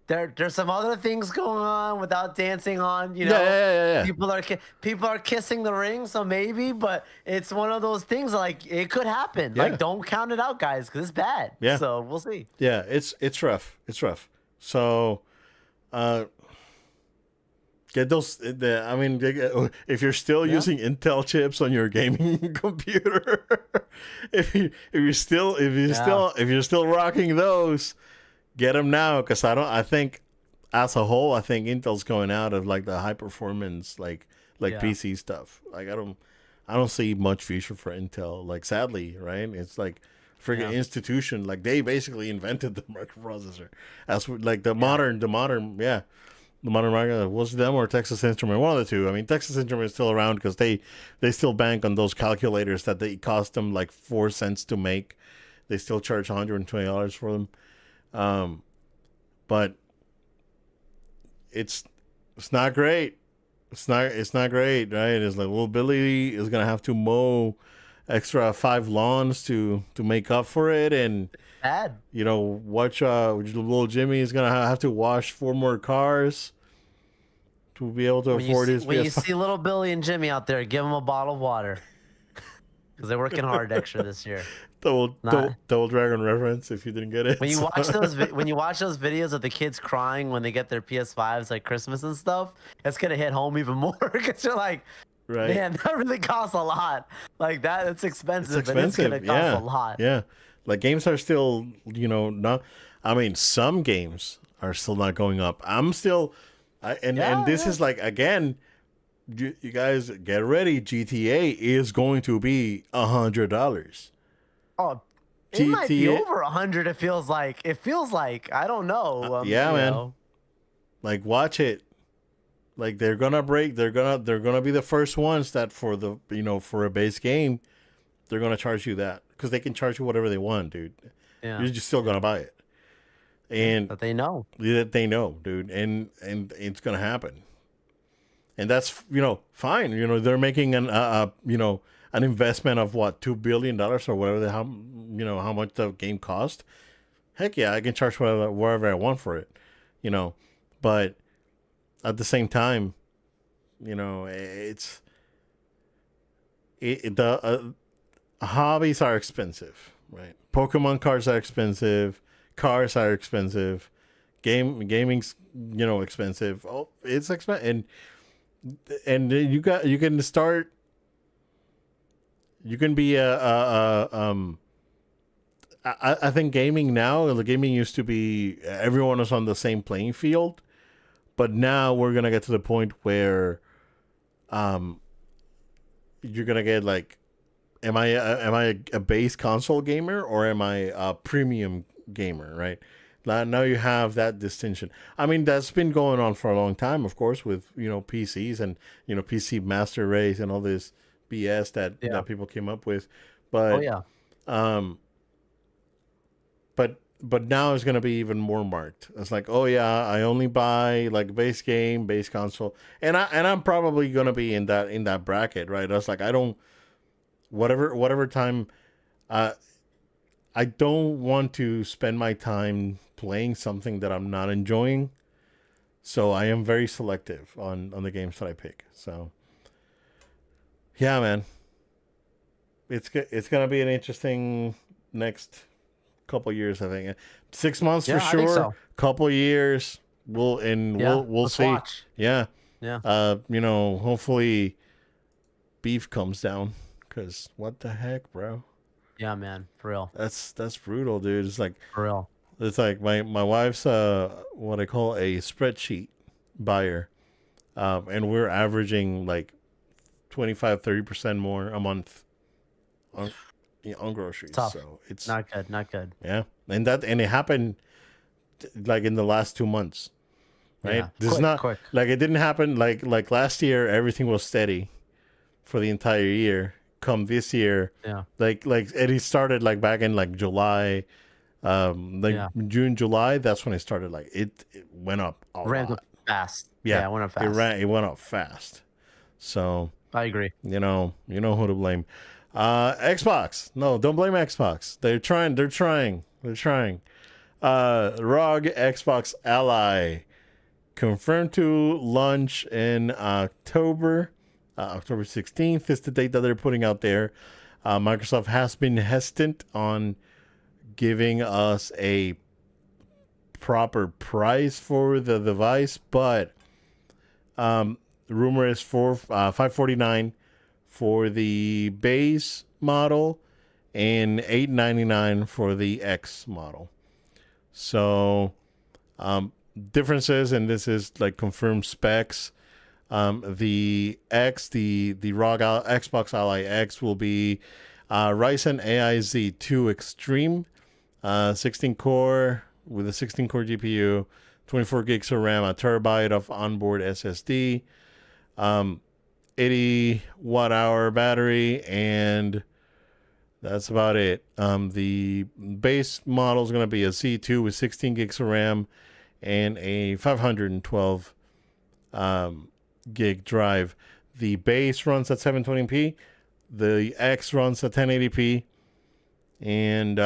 There's some other things going on without dancing on. Yeah. People are kissing the ring, so maybe. But it's one of those things like it could happen. Yeah. Like don't count it out, guys, because it's bad. Yeah. So we'll see. Yeah, it's rough. It's rough. So, get those. I mean, if you're still using Intel chips on your gaming computer, if you're still rocking those, get them now. Because I think as a whole, I think Intel's going out of like the high performance PC stuff. Like I don't see much future for Intel. Like sadly, right? It's like freaking institution. Like they basically invented the microprocessor. As like the modern the modern market was them or Texas Instrument, one of the two. I mean, Texas Instrument is still around because they still bank on those calculators that they cost them like 4 cents to make. They still charge $120 for them, but it's not great. It's not great, right? It's like little Billy is gonna have to mow extra 5 lawns to make up for it, and Bad. watch little Jimmy is gonna have to wash 4 more cars to be able to afford his When you PS5. see little Billy and Jimmy out there, give them a bottle of water because they're working hard extra this year. Double Dragon reference if you didn't get it. When you watch when you watch those videos of the kids crying when they get their PS5s like Christmas and stuff, it's gonna hit home even more because you're like, right, man, that really costs a lot. Like that, it's expensive. it's expensive. And it's gonna cost a lot. Yeah, like games are still not. I mean, some games are still not going up. I'm still, and this is like again. You guys get ready. GTA is going to be $100. Oh, it might be over 100. It feels like. I don't know. Yeah, man. Like watch it. Like they're gonna break. They're gonna be the first ones that for the for a base game, they're gonna charge you that because they can charge you whatever they want, dude. Yeah. You're just still gonna buy it, and that they know. That they know, dude, and it's gonna happen. And that's fine. They're making an investment of what $2 billion or whatever how much the game cost. Heck yeah, I can charge wherever I want for it. But at the same time, the hobbies are expensive, right? Pokemon cards are expensive. Cars are expensive. Gaming's expensive. Oh, it's expensive, and you can start. You can be I think gaming now. The gaming used to be everyone was on the same playing field, but now we're gonna get to the point where, you're gonna get like, am I a base console gamer or am I a premium gamer? Right now you have that distinction. I mean that's been going on for a long time, of course, with PCs and PC Master Race and all this BS that people came up with, but but now it's gonna be even more marked. It's like, oh yeah, I only buy like base game, base console, and I'm probably gonna be in that bracket, right? I was like, I don't whatever time, I don't want to spend my time playing something that I'm not enjoying, so I am very selective on the games that I pick. So. Yeah, man. It's gonna be an interesting next couple years. I think 6 months for sure. I think so. Couple years. We'll see. Watch. Yeah. Yeah. Hopefully, beef comes down. Cause what the heck, bro? Yeah, man. For real. That's brutal, dude. It's like for real. It's like my wife's what I call a spreadsheet buyer, and we're averaging like 25-30% more a month on groceries. Tough. So it's not good. Yeah, and it happened like in the last 2 months. right? Yeah. This is Quick, not quick. like it didn't happen like last year. Everything was steady for the entire year. Come this year, Yeah. like it started like back in like July, like Yeah. June, July. That's when it started. Like it went up a Ramped up lot. fast. Yeah, Yeah, it went up it fast. ran. It went up fast. So I agree. you know who to blame. Xbox. No, don't blame Xbox. They're trying. They're trying. They're trying. ROG Xbox Ally confirmed to launch in October. October 16th is the date that they're putting out there. Microsoft has been hesitant on giving us a proper price for the device, but the rumor is for $549 for the base model and $899 for the X model. So differences, and this is like confirmed specs. The ROG Xbox Ally X will be Ryzen AI Z2 Extreme, 16 core with a 16 core GPU, 24 gigs of RAM, a terabyte of onboard SSD, 80 watt hour battery, and that's about it. The base model is going to be a Z2 with 16 gigs of RAM and a 512 gig drive. The base runs at 720p. The X runs at 1080p. And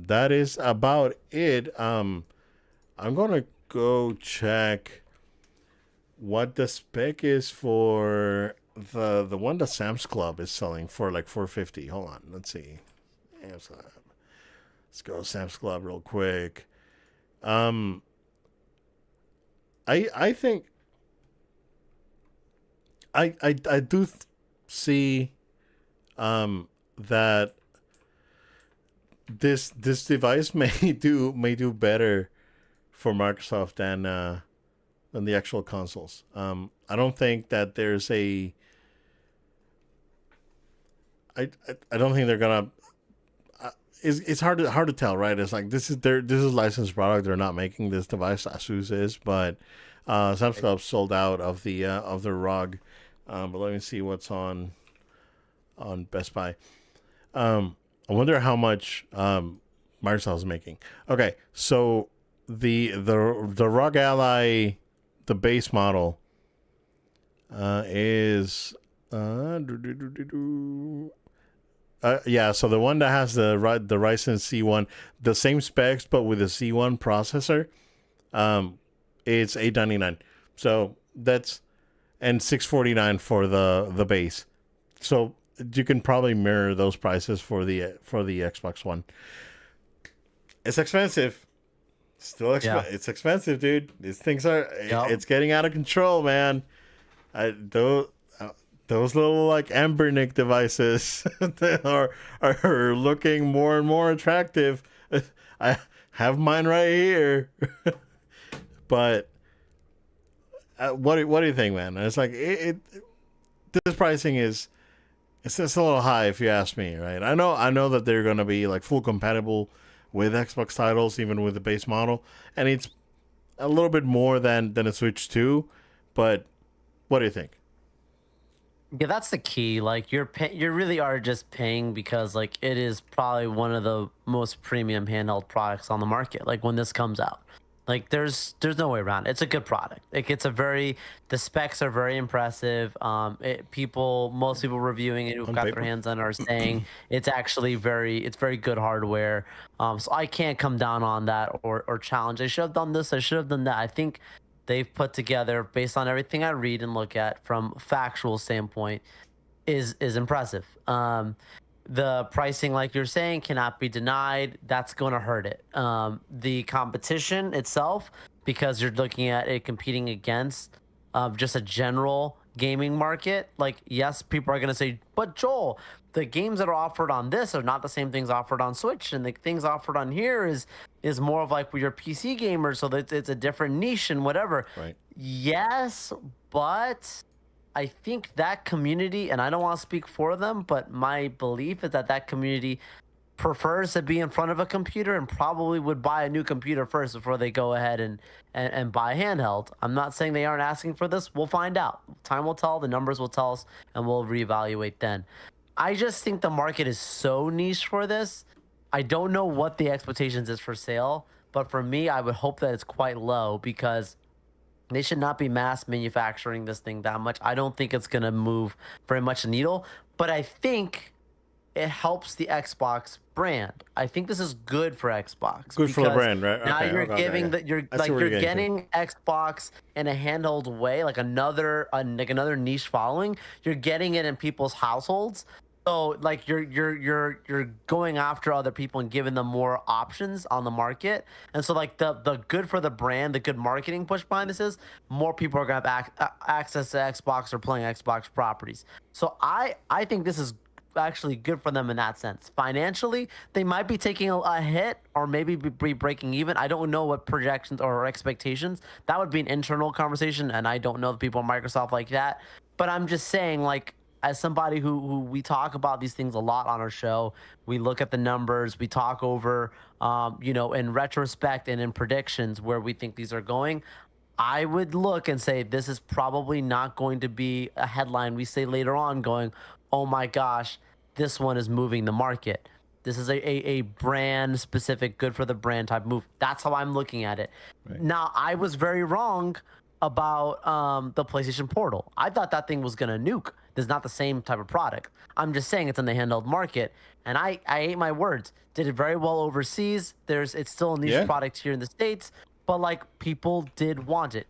that is about it. I'm going to go check what the spec is for the one that Sam's Club is selling for like $450. Hold on, let's see. Let's go Sam's Club real quick. I think I do see that this device may do better for Microsoft than the actual consoles. I don't think that there's a I don't think they're gonna. It's hard to tell, right? It's like this is licensed product. They're not making this device. Asus is, but Samsung Club sold out of the ROG. But let me see what's on Best Buy. I wonder how much Microsoft is making. Okay, so the ROG Ally, the base model, is yeah. So the one that has the Ryzen C1, the same specs but with a C1 processor, it's $899. So that's and $649 for the base. So you can probably mirror those prices for the Xbox One. It's expensive. It's expensive, dude. These things are it's getting out of control, man. Those little like Ambernick devices are looking more and more attractive. I have mine right here. But what do you think, man? It's like this pricing is it's just a little high if you ask me, right? I know that they're gonna be like full compatible with Xbox titles, even with the base model, and it's a little bit more than a Switch 2. But what do you think? Yeah, that's the key. Like you really are just paying because like it is probably one of the most premium handheld products on the market. Like when this comes out, like there's no way around it. It's a good product. Like the specs are very impressive. Most people reviewing it who've got their hands on it are saying it's actually it's very good hardware. So I can't come down on that or challenge. I should have done this. I should have done that. I think they've put together, based on everything I read and look at from factual standpoint, is impressive. The pricing, like you're saying, cannot be denied. That's going to hurt it. The competition itself, because you're looking at it competing against just a general gaming market. Like, yes, people are going to say, but Joel, the games that are offered on this are not the same things offered on Switch, and the things offered on here is more of like your PC gamers, so that it's a different niche and whatever. Right. Yes, but I think that community, and I don't want to speak for them, but my belief is that community prefers to be in front of a computer and probably would buy a new computer first before they go ahead and buy a handheld. I'm not saying they aren't asking for this. We'll find out. Time will tell. The numbers will tell us, and we'll reevaluate then. I just think the market is so niche for this. I don't know what the expectations is for sale, but for me, I would hope that it's quite low because they should not be mass manufacturing this thing that much. I don't think it's going to move very much the needle, but I think it helps the Xbox brand. I think this is good for Xbox. Good for the brand, right? Now Okay, you're okay, giving okay. that you're I see like where you're you're getting to. getting Xbox in a handheld way, like another niche following. You're getting it in people's households. So like you're going after other people and giving them more options on the market. And so like the good for the brand, the good marketing push behind this is more people are gonna have access to Xbox or playing Xbox properties. So I think this is actually good for them in that sense. Financially, they might be taking a hit or maybe be breaking even. I don't know what projections or expectations. That would be an internal conversation, and I don't know the people at Microsoft like that. But I'm just saying, like, as somebody who we talk about these things a lot on our show, we look at the numbers, we talk over, in retrospect and in predictions where we think these are going. I would look and say this is probably not going to be a headline we say later on going, oh my gosh, this one is moving the market. This is a brand specific, good for the brand type move. That's how I'm looking at it. Right. Now, I was very wrong about the PlayStation Portal. I thought that thing was going to nuke. This is not the same type of product. I'm just saying it's in the handheld market. And I ate my words. Did it very well overseas. It's still a niche Yeah. product here in the States, but like people did want it.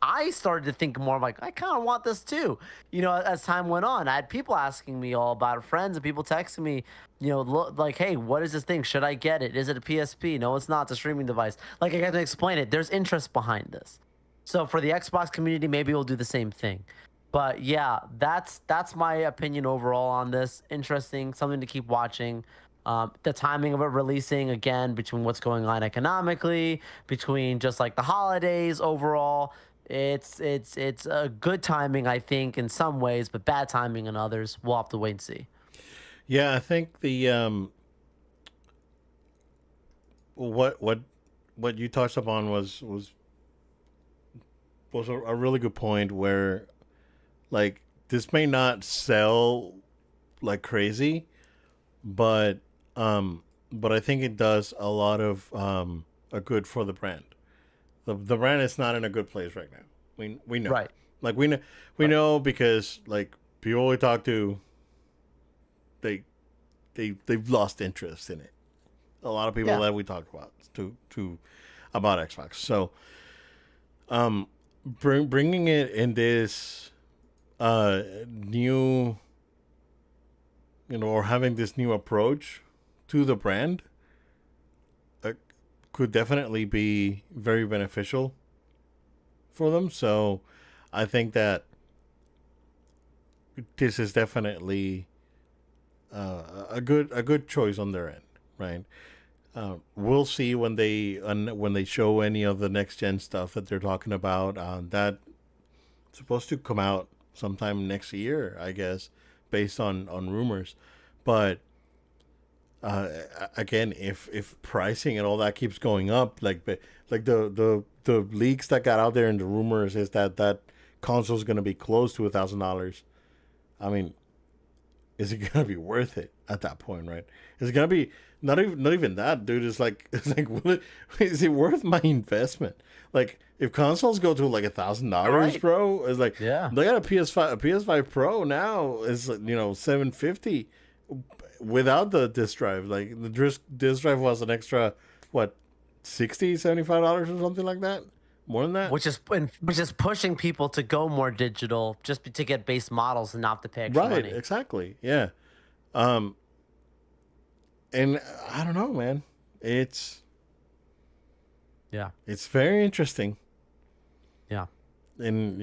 I started to think more like I kind of want this too. As time went on, I had people asking me all about it, friends and people texting me, look, like, hey, what is this thing? Should I get it? Is it a PSP? No, it's not. It's a streaming device. Like I got to explain it. There's interest behind this. So for the Xbox community, maybe we'll do the same thing. But yeah, that's my opinion overall on this. Interesting, something to keep watching. The timing of it releasing again between what's going on economically, between just like the holidays overall. It's a good timing, I think, in some ways, but bad timing in others. We'll have to wait and see. Yeah, I think the what you touched upon was a really good point where like this may not sell like crazy, but I think it does a lot of a good for the brand. The brand is not in a good place right now. We know. Right. Like we Right. know because like people we talk to they they've lost interest in it. A lot of people Yeah. that we talk about to about Xbox. So bringing it in this new or having this new approach to the brand uh, could definitely be very beneficial for them. So I think that this is definitely a good choice on their end, right? We'll see when they show any of the next gen stuff that they're talking about. That supposed to come out sometime next year, I guess, based on rumors. But again, if pricing and all that keeps going up, like the leaks that got out there and the rumors is that console is going to be close to $1,000. I mean, is it gonna be worth it at that point, right? Is it gonna be not even that, dude? It's like is it worth my investment? Like if consoles go to like $1,000, Right. bro, it's like Yeah. they got a PS5 Pro now is $750 without the disc drive. Like the disc drive was an extra what $60-$75 or something like that, more than that. Which is pushing people to go more digital just to get base models and not to pay extra Right, money. exactly, yeah. Um, and I don't know, man. Yeah. It's very interesting, Yeah. and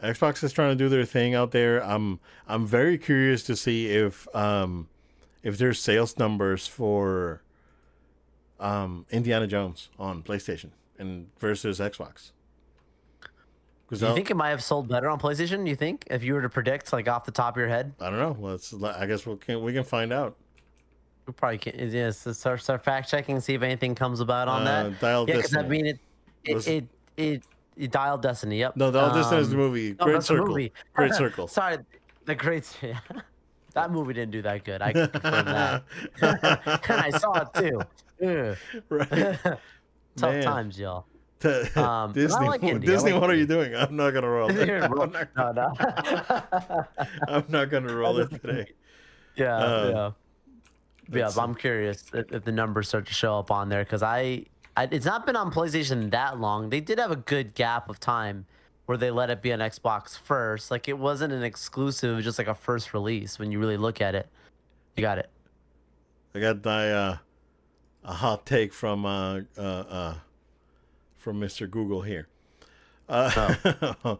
Xbox is trying to do their thing out there. I'm very curious to see if there's sales numbers for Indiana Jones on PlayStation and versus Xbox. Because Do you think it might have sold better on PlayStation? You think, if you were to predict, like off the top of your head? I don't know. I guess we can find out. We probably can. Yes, so start fact checking, see if anything comes about on that. Dial Yeah, because I Destiny mean, was it Dial Destiny. Yep. no, Dial Destiny is the movie. No, Great that's a Circle. movie. Great Circle. Sorry, the great. That movie didn't do that good. I can confirm that. And I saw it too. Right, Ugh. Tough man. times, y'all. And I Disney, like indie. I Disney, like what are you indie. doing? I'm not gonna roll it. No, no. I'm not gonna roll it That today. Yeah, Um, yeah. Yeah, that's but I'm curious if the numbers start to show up on there because it's not been on PlayStation that long. They did have a good gap of time where they let it be on Xbox first. Like it wasn't an exclusive, it was just like a first release when you really look at it. You got it. I got my a hot take from Mr. Google here. Oh,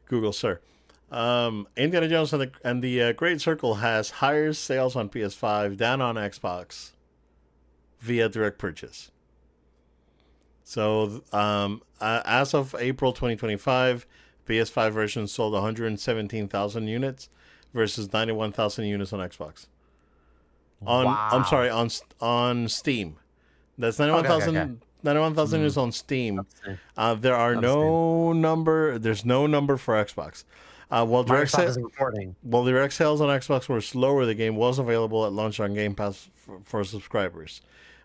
Google, sir. Indiana Jones and the Great Circle has higher sales on PS5 than on Xbox via direct purchase. So, as of April 2025, PS5 version sold 117,000 units versus 91,000 units on Xbox. I'm wow. sorry, on Steam. That's Okay, okay, okay. 91,000 Mm, is on Steam. understand. There are Understand. there's no number for Xbox. Microsoft is reporting. While direct sales on Xbox were slower, the game was available at launch on Game Pass for subscribers.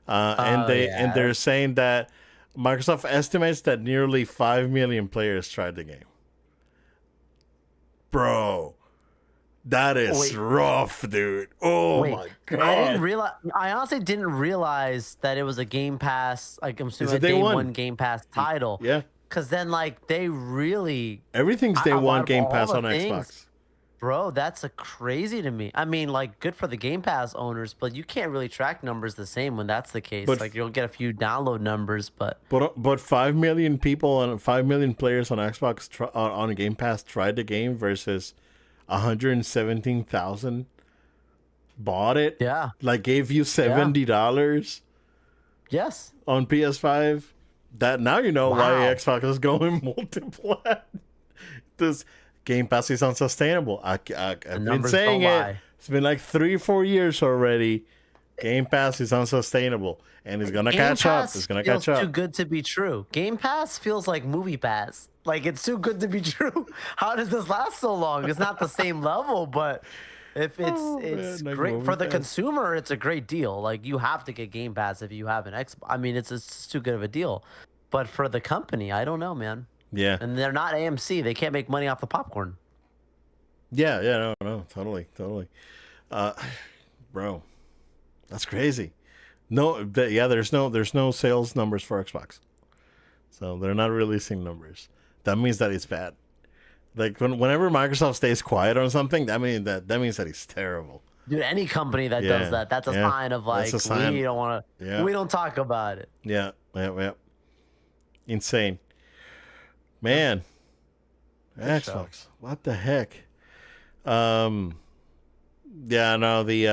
And Oh yeah. they're saying that Microsoft estimates that nearly 5 million players tried the game. Bro, that is Wait, rough, dude. Oh wait. my I didn't god. realize. I honestly didn't realize that it was a Game Pass. Like I'm It's assuming a a day day one. one Game Pass title. Yeah. Cause then like they really Everything's day a one lot of Game all Pass the on things. Xbox. Bro, that's a crazy to me. I mean, like, good for the Game Pass owners, but you can't really track numbers the same when that's the case. But Like, you'll get a few download numbers, but but 5 million people and 5 million players on Xbox on Game Pass tried the game versus 117,000 bought it. yeah, Like gave you yeah, $70 yes, on PS5. That now you know why wow. Xbox is going multi-plat. This Game Pass is unsustainable. The I've been numbers don't saying it. lie. It's been like 3-4 years already. Game Pass is unsustainable, and it's gonna Game catch up. Pass It's gonna feels catch too up. good to be true. Game Pass feels like Movie Pass. Like, it's too good to be true. How does this last so long? It's not the same level, but if Oh it's man, like great for Movie the Pass. consumer, it's a great deal. Like, you have to get Game Pass if you have an Xbox. I mean, it's too good of a deal. But for the company, I don't know, man. Yeah, And they're not AMC. They can't make money off the popcorn. yeah, no, totally. Uh, bro, that's crazy. No, there's no sales numbers for Xbox, so they're not releasing numbers. That means that it's bad. Like whenever Microsoft stays quiet on something, that means that it's terrible. Dude, any company that Yeah, does that, that's a yeah, sign of that's like a sign. we don't want to, Yeah, we don't talk about it. yeah. Insane, man. Good show. Xbox, what the heck? Um, yeah, no, this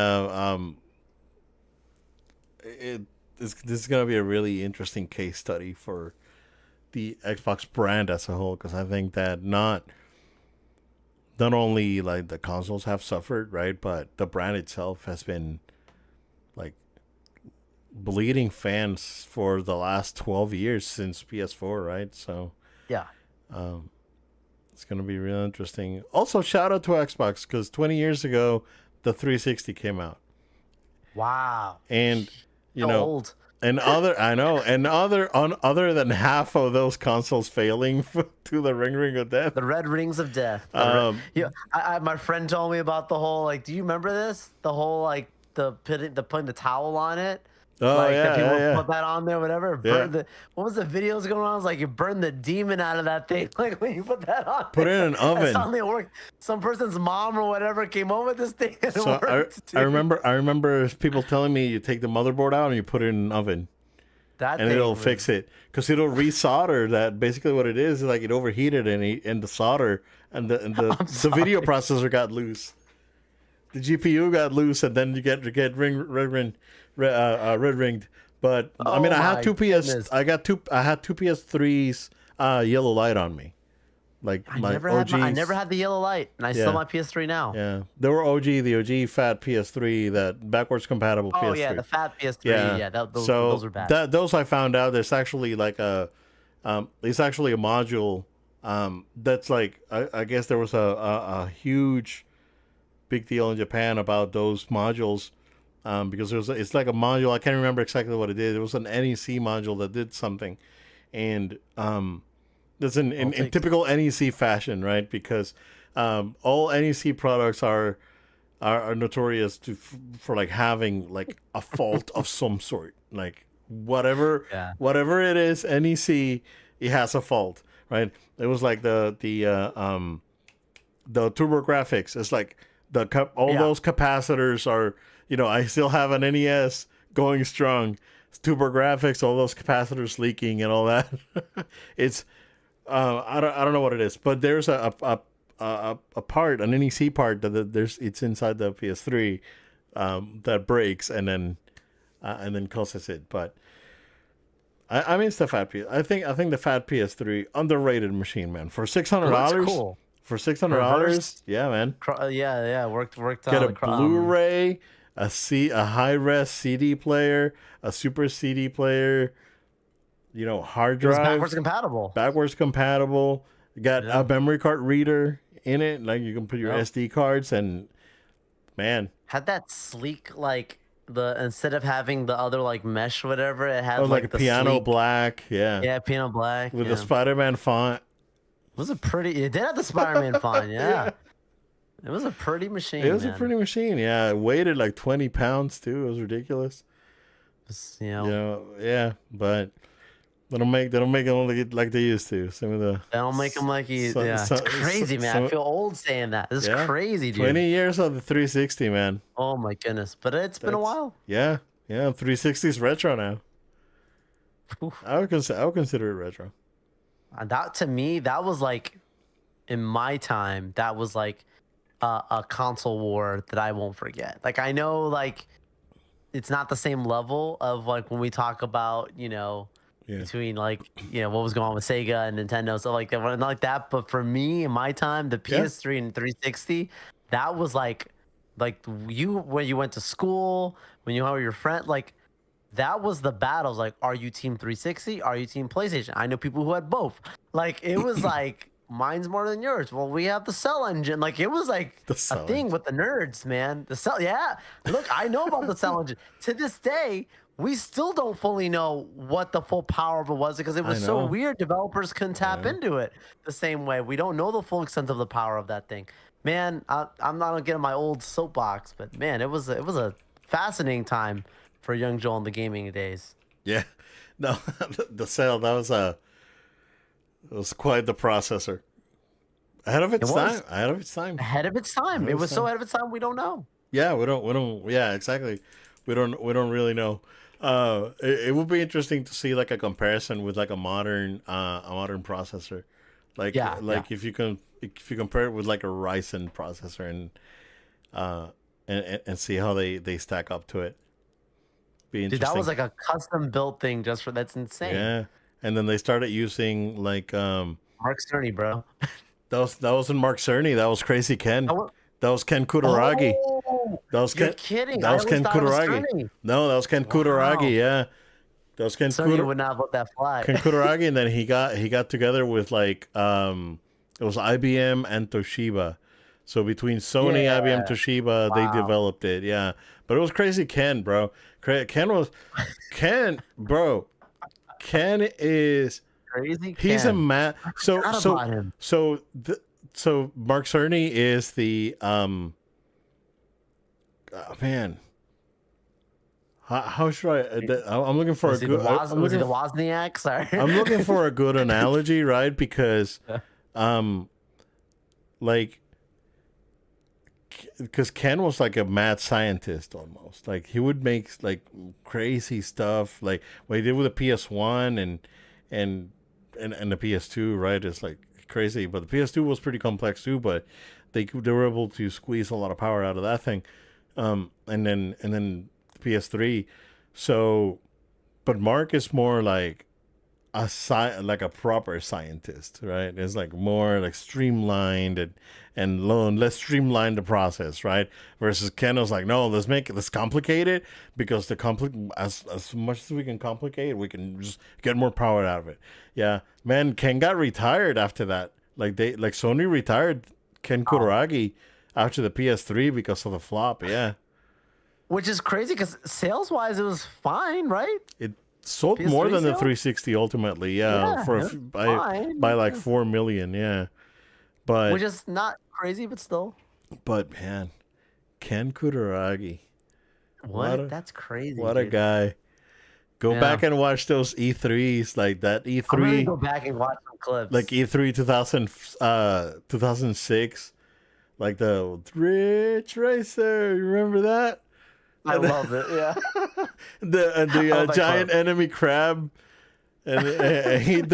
is gonna be a really interesting case study for the Xbox brand as a whole because I think that not only like the consoles have suffered, right, but the brand itself has been like bleeding fans for the last 12 years since PS4, right? So Yeah. um, it's gonna be real interesting. Also, shout out to Xbox because 20 years ago the 360 came out, Wow. and you So know old. and other than half of those consoles failing to the ring of death. The Red Rings of Death. Um, Yeah, my friend told me about the whole like. Do you remember this? The whole like the putting the towel on it. oh Like yeah, that people yeah, would yeah. put that on there, whatever. Yeah. What was the videos going on? It was like you burn the demon out of that thing. Like when you put that on. Put it in an And oven. suddenly it worked. Some person's mom or whatever came over with this thing and So it worked. I dude. remember people telling me you take the motherboard out and you put it in an oven That and thing it'll was, fix it because it'll resolder that. Basically, what it is like it overheated and the solder and the video processor got loose. The GPU got loose and then you get red ringed. But I Oh mean, my goodness. I had two PS3s yellow light on me. like I my never had I OGs. never had the yellow light, and I still Yeah, have my PS3 now. yeah. They were the OG fat PS3, that backwards compatible Oh yeah, PS3. the fat PS3. Yeah. Yeah, those So are bad. those I found out there's actually like it's actually a module that's like I guess there was a huge big deal in Japan about those modules because it's like a module. I can't remember exactly what it did. It was an NEC module that did something, and that's in typical NEC fashion, right? Because all NEC products are notorious for like having like a fault of some sort, like Yeah. whatever it is, NEC, it has a fault, right? It was like the turbo graphics. It's like all Yeah. those capacitors are, I still have an NES going strong. Turbo graphics, all those capacitors leaking and all that. It's I don't know what it is, but there's a part, an NEC part it's inside the PS3 that breaks and then causes it. But I mean, it's the fat PS. I think the fat PS3 underrated machine, man. For $600. Cool. For $600, Reversed. yeah, man. Yeah. Worked Get on a Blu-ray, a high-res CD player, a super CD player. Hard It was drive, backwards compatible. Got Yeah. a memory card reader in it, like you can put your Yep. SD cards, and man, Had that sleek like the instead of having the other like mesh whatever, it had like a the piano sleek, black, yeah, yeah, piano black. with Yeah. the Spider-Man font. Was a pretty. It did have the Spider-Man font. Yeah. It was a pretty machine. It was man. a pretty machine, yeah. It weighed like 20 pounds too. It was ridiculous. Yeah, but they don't make it like they used to. Some of the they don't make them like you. so- Yeah, so- it's crazy, man. I so- feel old saying that. This is Yeah. crazy, dude. 20 years of the 360, man. Oh my goodness, but it's been a That's- while. Yeah, 360's retro now. Oof. I would consider it retro. And that to me, that was like, in my time, that was like a console war that I won't forget. Like I know, like it's not the same level of like when we talk about, Yeah. between like what was going on with Sega and Nintendo, stuff like that, not like that. But for me, in my time, the Yeah. PS3 and 360, that was like you when you went to school, when you had your friend, like that was the battles. Like, are you team 360? Are you team PlayStation? I know people who had both. Like, it was like mine's more than yours. Well, we have the Cell engine. Like, it was like The a Cell thing engine. with the nerds, man. The Cell, yeah. Look, I know about the Cell engine. To this day, we still don't fully know what the full power of it was because it was so know. weird. Developers couldn't tap know. into it the same way. We don't know the full extent of the power of that thing. Man, I'm not gonna get on my old soapbox, but man, it was a fascinating time for young Joel in the gaming days. Yeah. No, the Cell, it was quite the processor. Ahead of its It was. time. Ahead of its time. Ahead of its time. Ahead It of was its so time. ahead of its time we don't know. Yeah, we don't yeah, exactly. We don't really know. It would be interesting to see like a comparison with like a modern processor. Like Yeah, if you compare it with like a Ryzen processor and see how they stack up to it. Be Dude, interesting. that was like a custom built thing just for that's insane. Yeah. And then they started using like Mark Cerny, bro. that wasn't Mark Cerny, that was Crazy Ken. That was- That was Ken Kutaragi. Oh, That was you're Ken. kidding. That was I always Ken thought it was Kutaragi. Cerny. No, that was Ken Kutaragi. Yeah, that was Ken Cerny Kutaragi. would not let that fly. Ken Kutaragi, and then he got together with like it was IBM and Toshiba. So between Sony, Yeah. IBM, Toshiba, they Wow. developed it. Yeah, but it was Crazy Ken, bro. Ken, bro. Ken is Crazy. he's a Ken. man. Forgot about him. So Mark Cerny is the man. How should I'm looking for Was a he the good. Was he the Wozniak? Sorry. I'm looking for a good analogy, right? Because, like, because Ken was like a mad scientist almost. Like he would make like crazy stuff, like what he did with the PS1 and the PS2, right? It's like crazy. But the PS2 was pretty complex too. But they were able to squeeze a lot of power out of that thing. And then PS3. So, but Mark is more like like a proper scientist, right? It's like more like streamlined and let's streamline the process, right? Versus Ken was like, no, let's complicate it because as much as we can complicate, we can just get more power out of it. Yeah, man, Ken got retired after that. Like Sony retired Ken Kutaragi after the PS3 because of the flop. Yeah, Which is crazy because sales wise, it was fine, right? it sold PS3 more than the sale? 360 ultimately. Yeah, Yeah, for it was by fine. like 4 million. Yeah, but Which is not crazy, but still. man, Ken Kutaragi, What? what a That's crazy, what a dude. guy. Go Yeah. back and watch those E3s, like that I'm gonna E3, go back and watch some like clips. E3 2006, like the Rich Racer. You remember that? I love it. Yeah. The I love that giant clip. enemy crab, and hit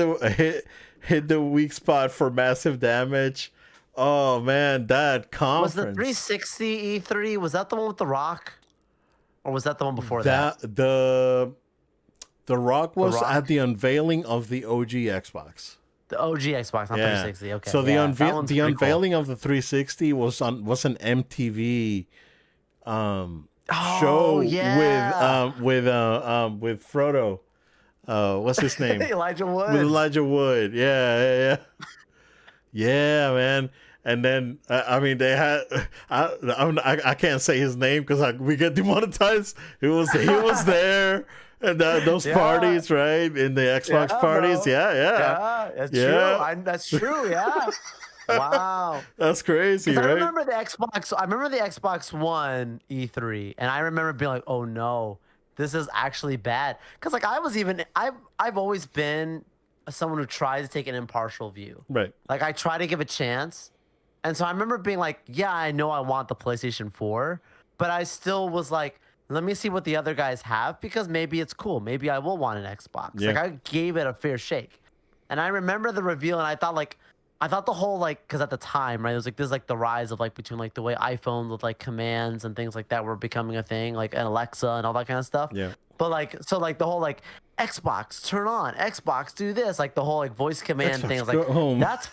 the weak spot for massive damage. Oh man, that Was the conference. 360 E3? Was that the one with the Rock, or was that the one before that? That the Rock The was Rock, at the unveiling of the OG Xbox. the OG Xbox, not Yeah. 360. Okay. So Yeah, that one's the pretty cool. unveiling of the 360 was an MTV Oh show yeah. with Frodo. What's his name? Elijah With Wood. Elijah Wood. Yeah. Yeah, man. And then I mean they had I can't say his name because we get demonetized. He was there and those Yeah. parties, right? In the Xbox Yeah, parties. bro. Yeah. Yeah, that's Yeah. true. That's true. Yeah. Wow. That's crazy, Because I right? remember the Xbox. I remember the Xbox One E3, and I remember being like, "Oh no, this is actually bad." Because like I've always been someone who tries to take an impartial view. Right. Like I try to give a chance, and so I remember being like, "Yeah, I know I want the PlayStation 4, but I still was like." Let me see what the other guys have because maybe it's cool. Maybe I will want an Xbox. Like Yeah. I gave it a fair shake. And I remember the reveal and I thought the whole like because at the time, right, it was like this is like the rise of like between like the way iPhones with like commands and things like that were becoming a thing, like an Alexa and all that kind of stuff. Yeah. But like so like the whole like Xbox turn on, Xbox do this, like the whole like voice command Xbox, thing. I was go like, home. that's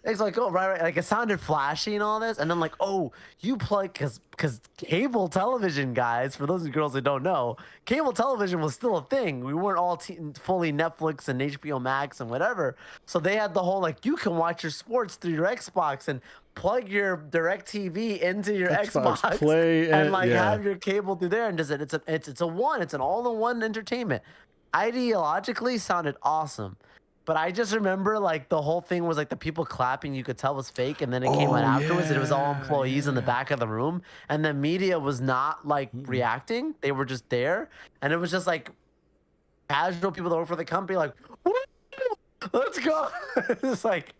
it's like, oh right. Like it sounded flashy and all this, and then like, oh, you play because cable television, guys. For those girls that don't know, cable television was still a thing. We weren't all fully Netflix and HBO Max and whatever. So they had the whole like, you can watch your sports through your Xbox and plug your DirecTV into your Xbox Xbox, Play and like yeah. have your cable through there. And does it? It's an all-in-one entertainment. Ideologically, sounded awesome. But I just remember like the whole thing was like the people clapping you could tell was fake, and then it came out afterwards and it was all employees in the back of the room, and the media was not like reacting; they were just there, and it was just like casual people that work for the company, like, let's go. It's like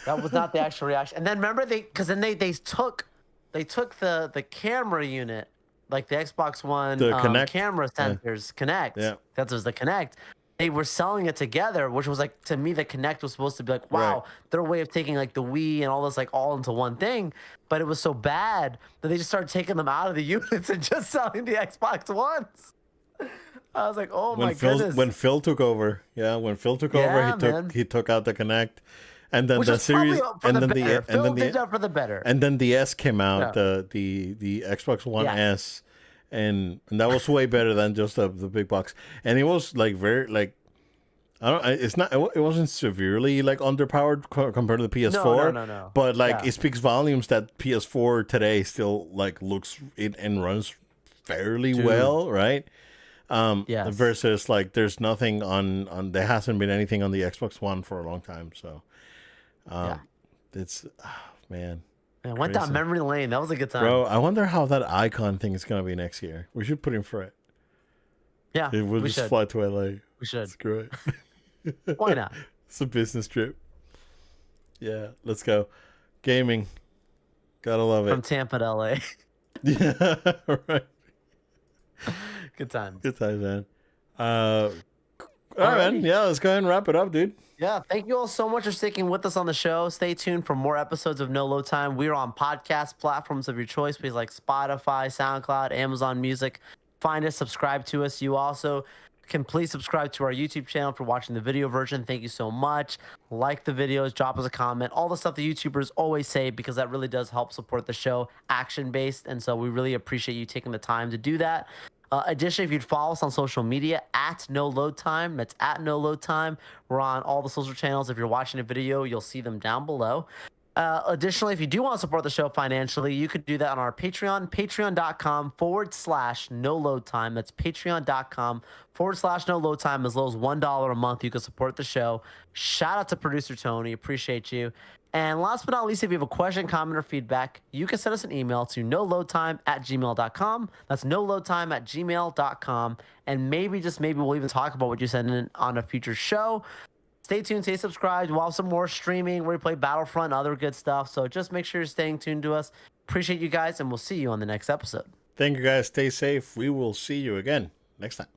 that was not the actual reaction. And then remember because then they took the camera unit, like the Xbox One The Kinect? camera sensors, Connect. Yeah. That was the Connect. They were selling it together, which was like to me the Connect was supposed to be like, wow, Right. their way of taking like the Wii and all this like all into one thing. But it was so bad that they just started taking them out of the units and just selling the Xbox Ones. I was like, oh my goodness. When Phil took over, when Phil took over, Yeah, man. he took out the Connect, and then Which the is series, probably for and the then better. the and Phil then did the that for the better. and then the S came out, Yeah. the Xbox One Yes. S, and that was way better than just the big box, and it was like very like. It wasn't severely like underpowered compared to the PS4. No. But like Yeah. it speaks volumes that PS4 today still like looks it and runs fairly well, right? Yes. Versus like there's nothing on there hasn't been anything on the Xbox One for a long time. So Yeah. it's man. I went down Crazy. memory lane. That was a good time. Bro, I wonder how that icon thing is gonna be next year. We should put in for it. Yeah, We'll we just should. fly to LA. We should. Screw it. Why not? It's a business trip. Yeah, let's go. Gaming. Gotta love From it. Tampa to LA. Yeah, right. Good times. Good times, man. All right, man. Alrighty. Yeah, let's go ahead and wrap it up, dude. Yeah, thank you all so much for sticking with us on the show. Stay tuned for more episodes of No Load Time. We're on podcast platforms of your choice, please, like Spotify, SoundCloud, Amazon Music. Find us, subscribe to us. You also can please subscribe to our YouTube channel for watching the video version. Thank you so much. Like the videos, drop us a comment, all the stuff the YouTubers always say, because that really does help support the show, action-based. And so we really appreciate you taking the time to do that. Additionally, if you'd follow us on social media at No Load Time, that's at No Load Time. We're on all the social channels. If you're watching a video, you'll see them down below. Additionally, if you do want to support the show financially, you could do that on our Patreon, patreon.com/no load time. That's patreon.com/no load time. As low as $1 a month, you can support the show. Shout out to producer Tony. Appreciate you. And last but not least, if you have a question, comment, or feedback, you can send us an email to noloadtime@gmail.com. That's noloadtime@gmail.com. And maybe, just maybe, we'll even talk about what you send in on a future show. Stay tuned, stay subscribed. We'll have some more streaming where we play Battlefront and other good stuff. So just make sure you're staying tuned to us. Appreciate you guys, and we'll see you on the next episode. Thank you guys. Stay safe. We will see you again next time.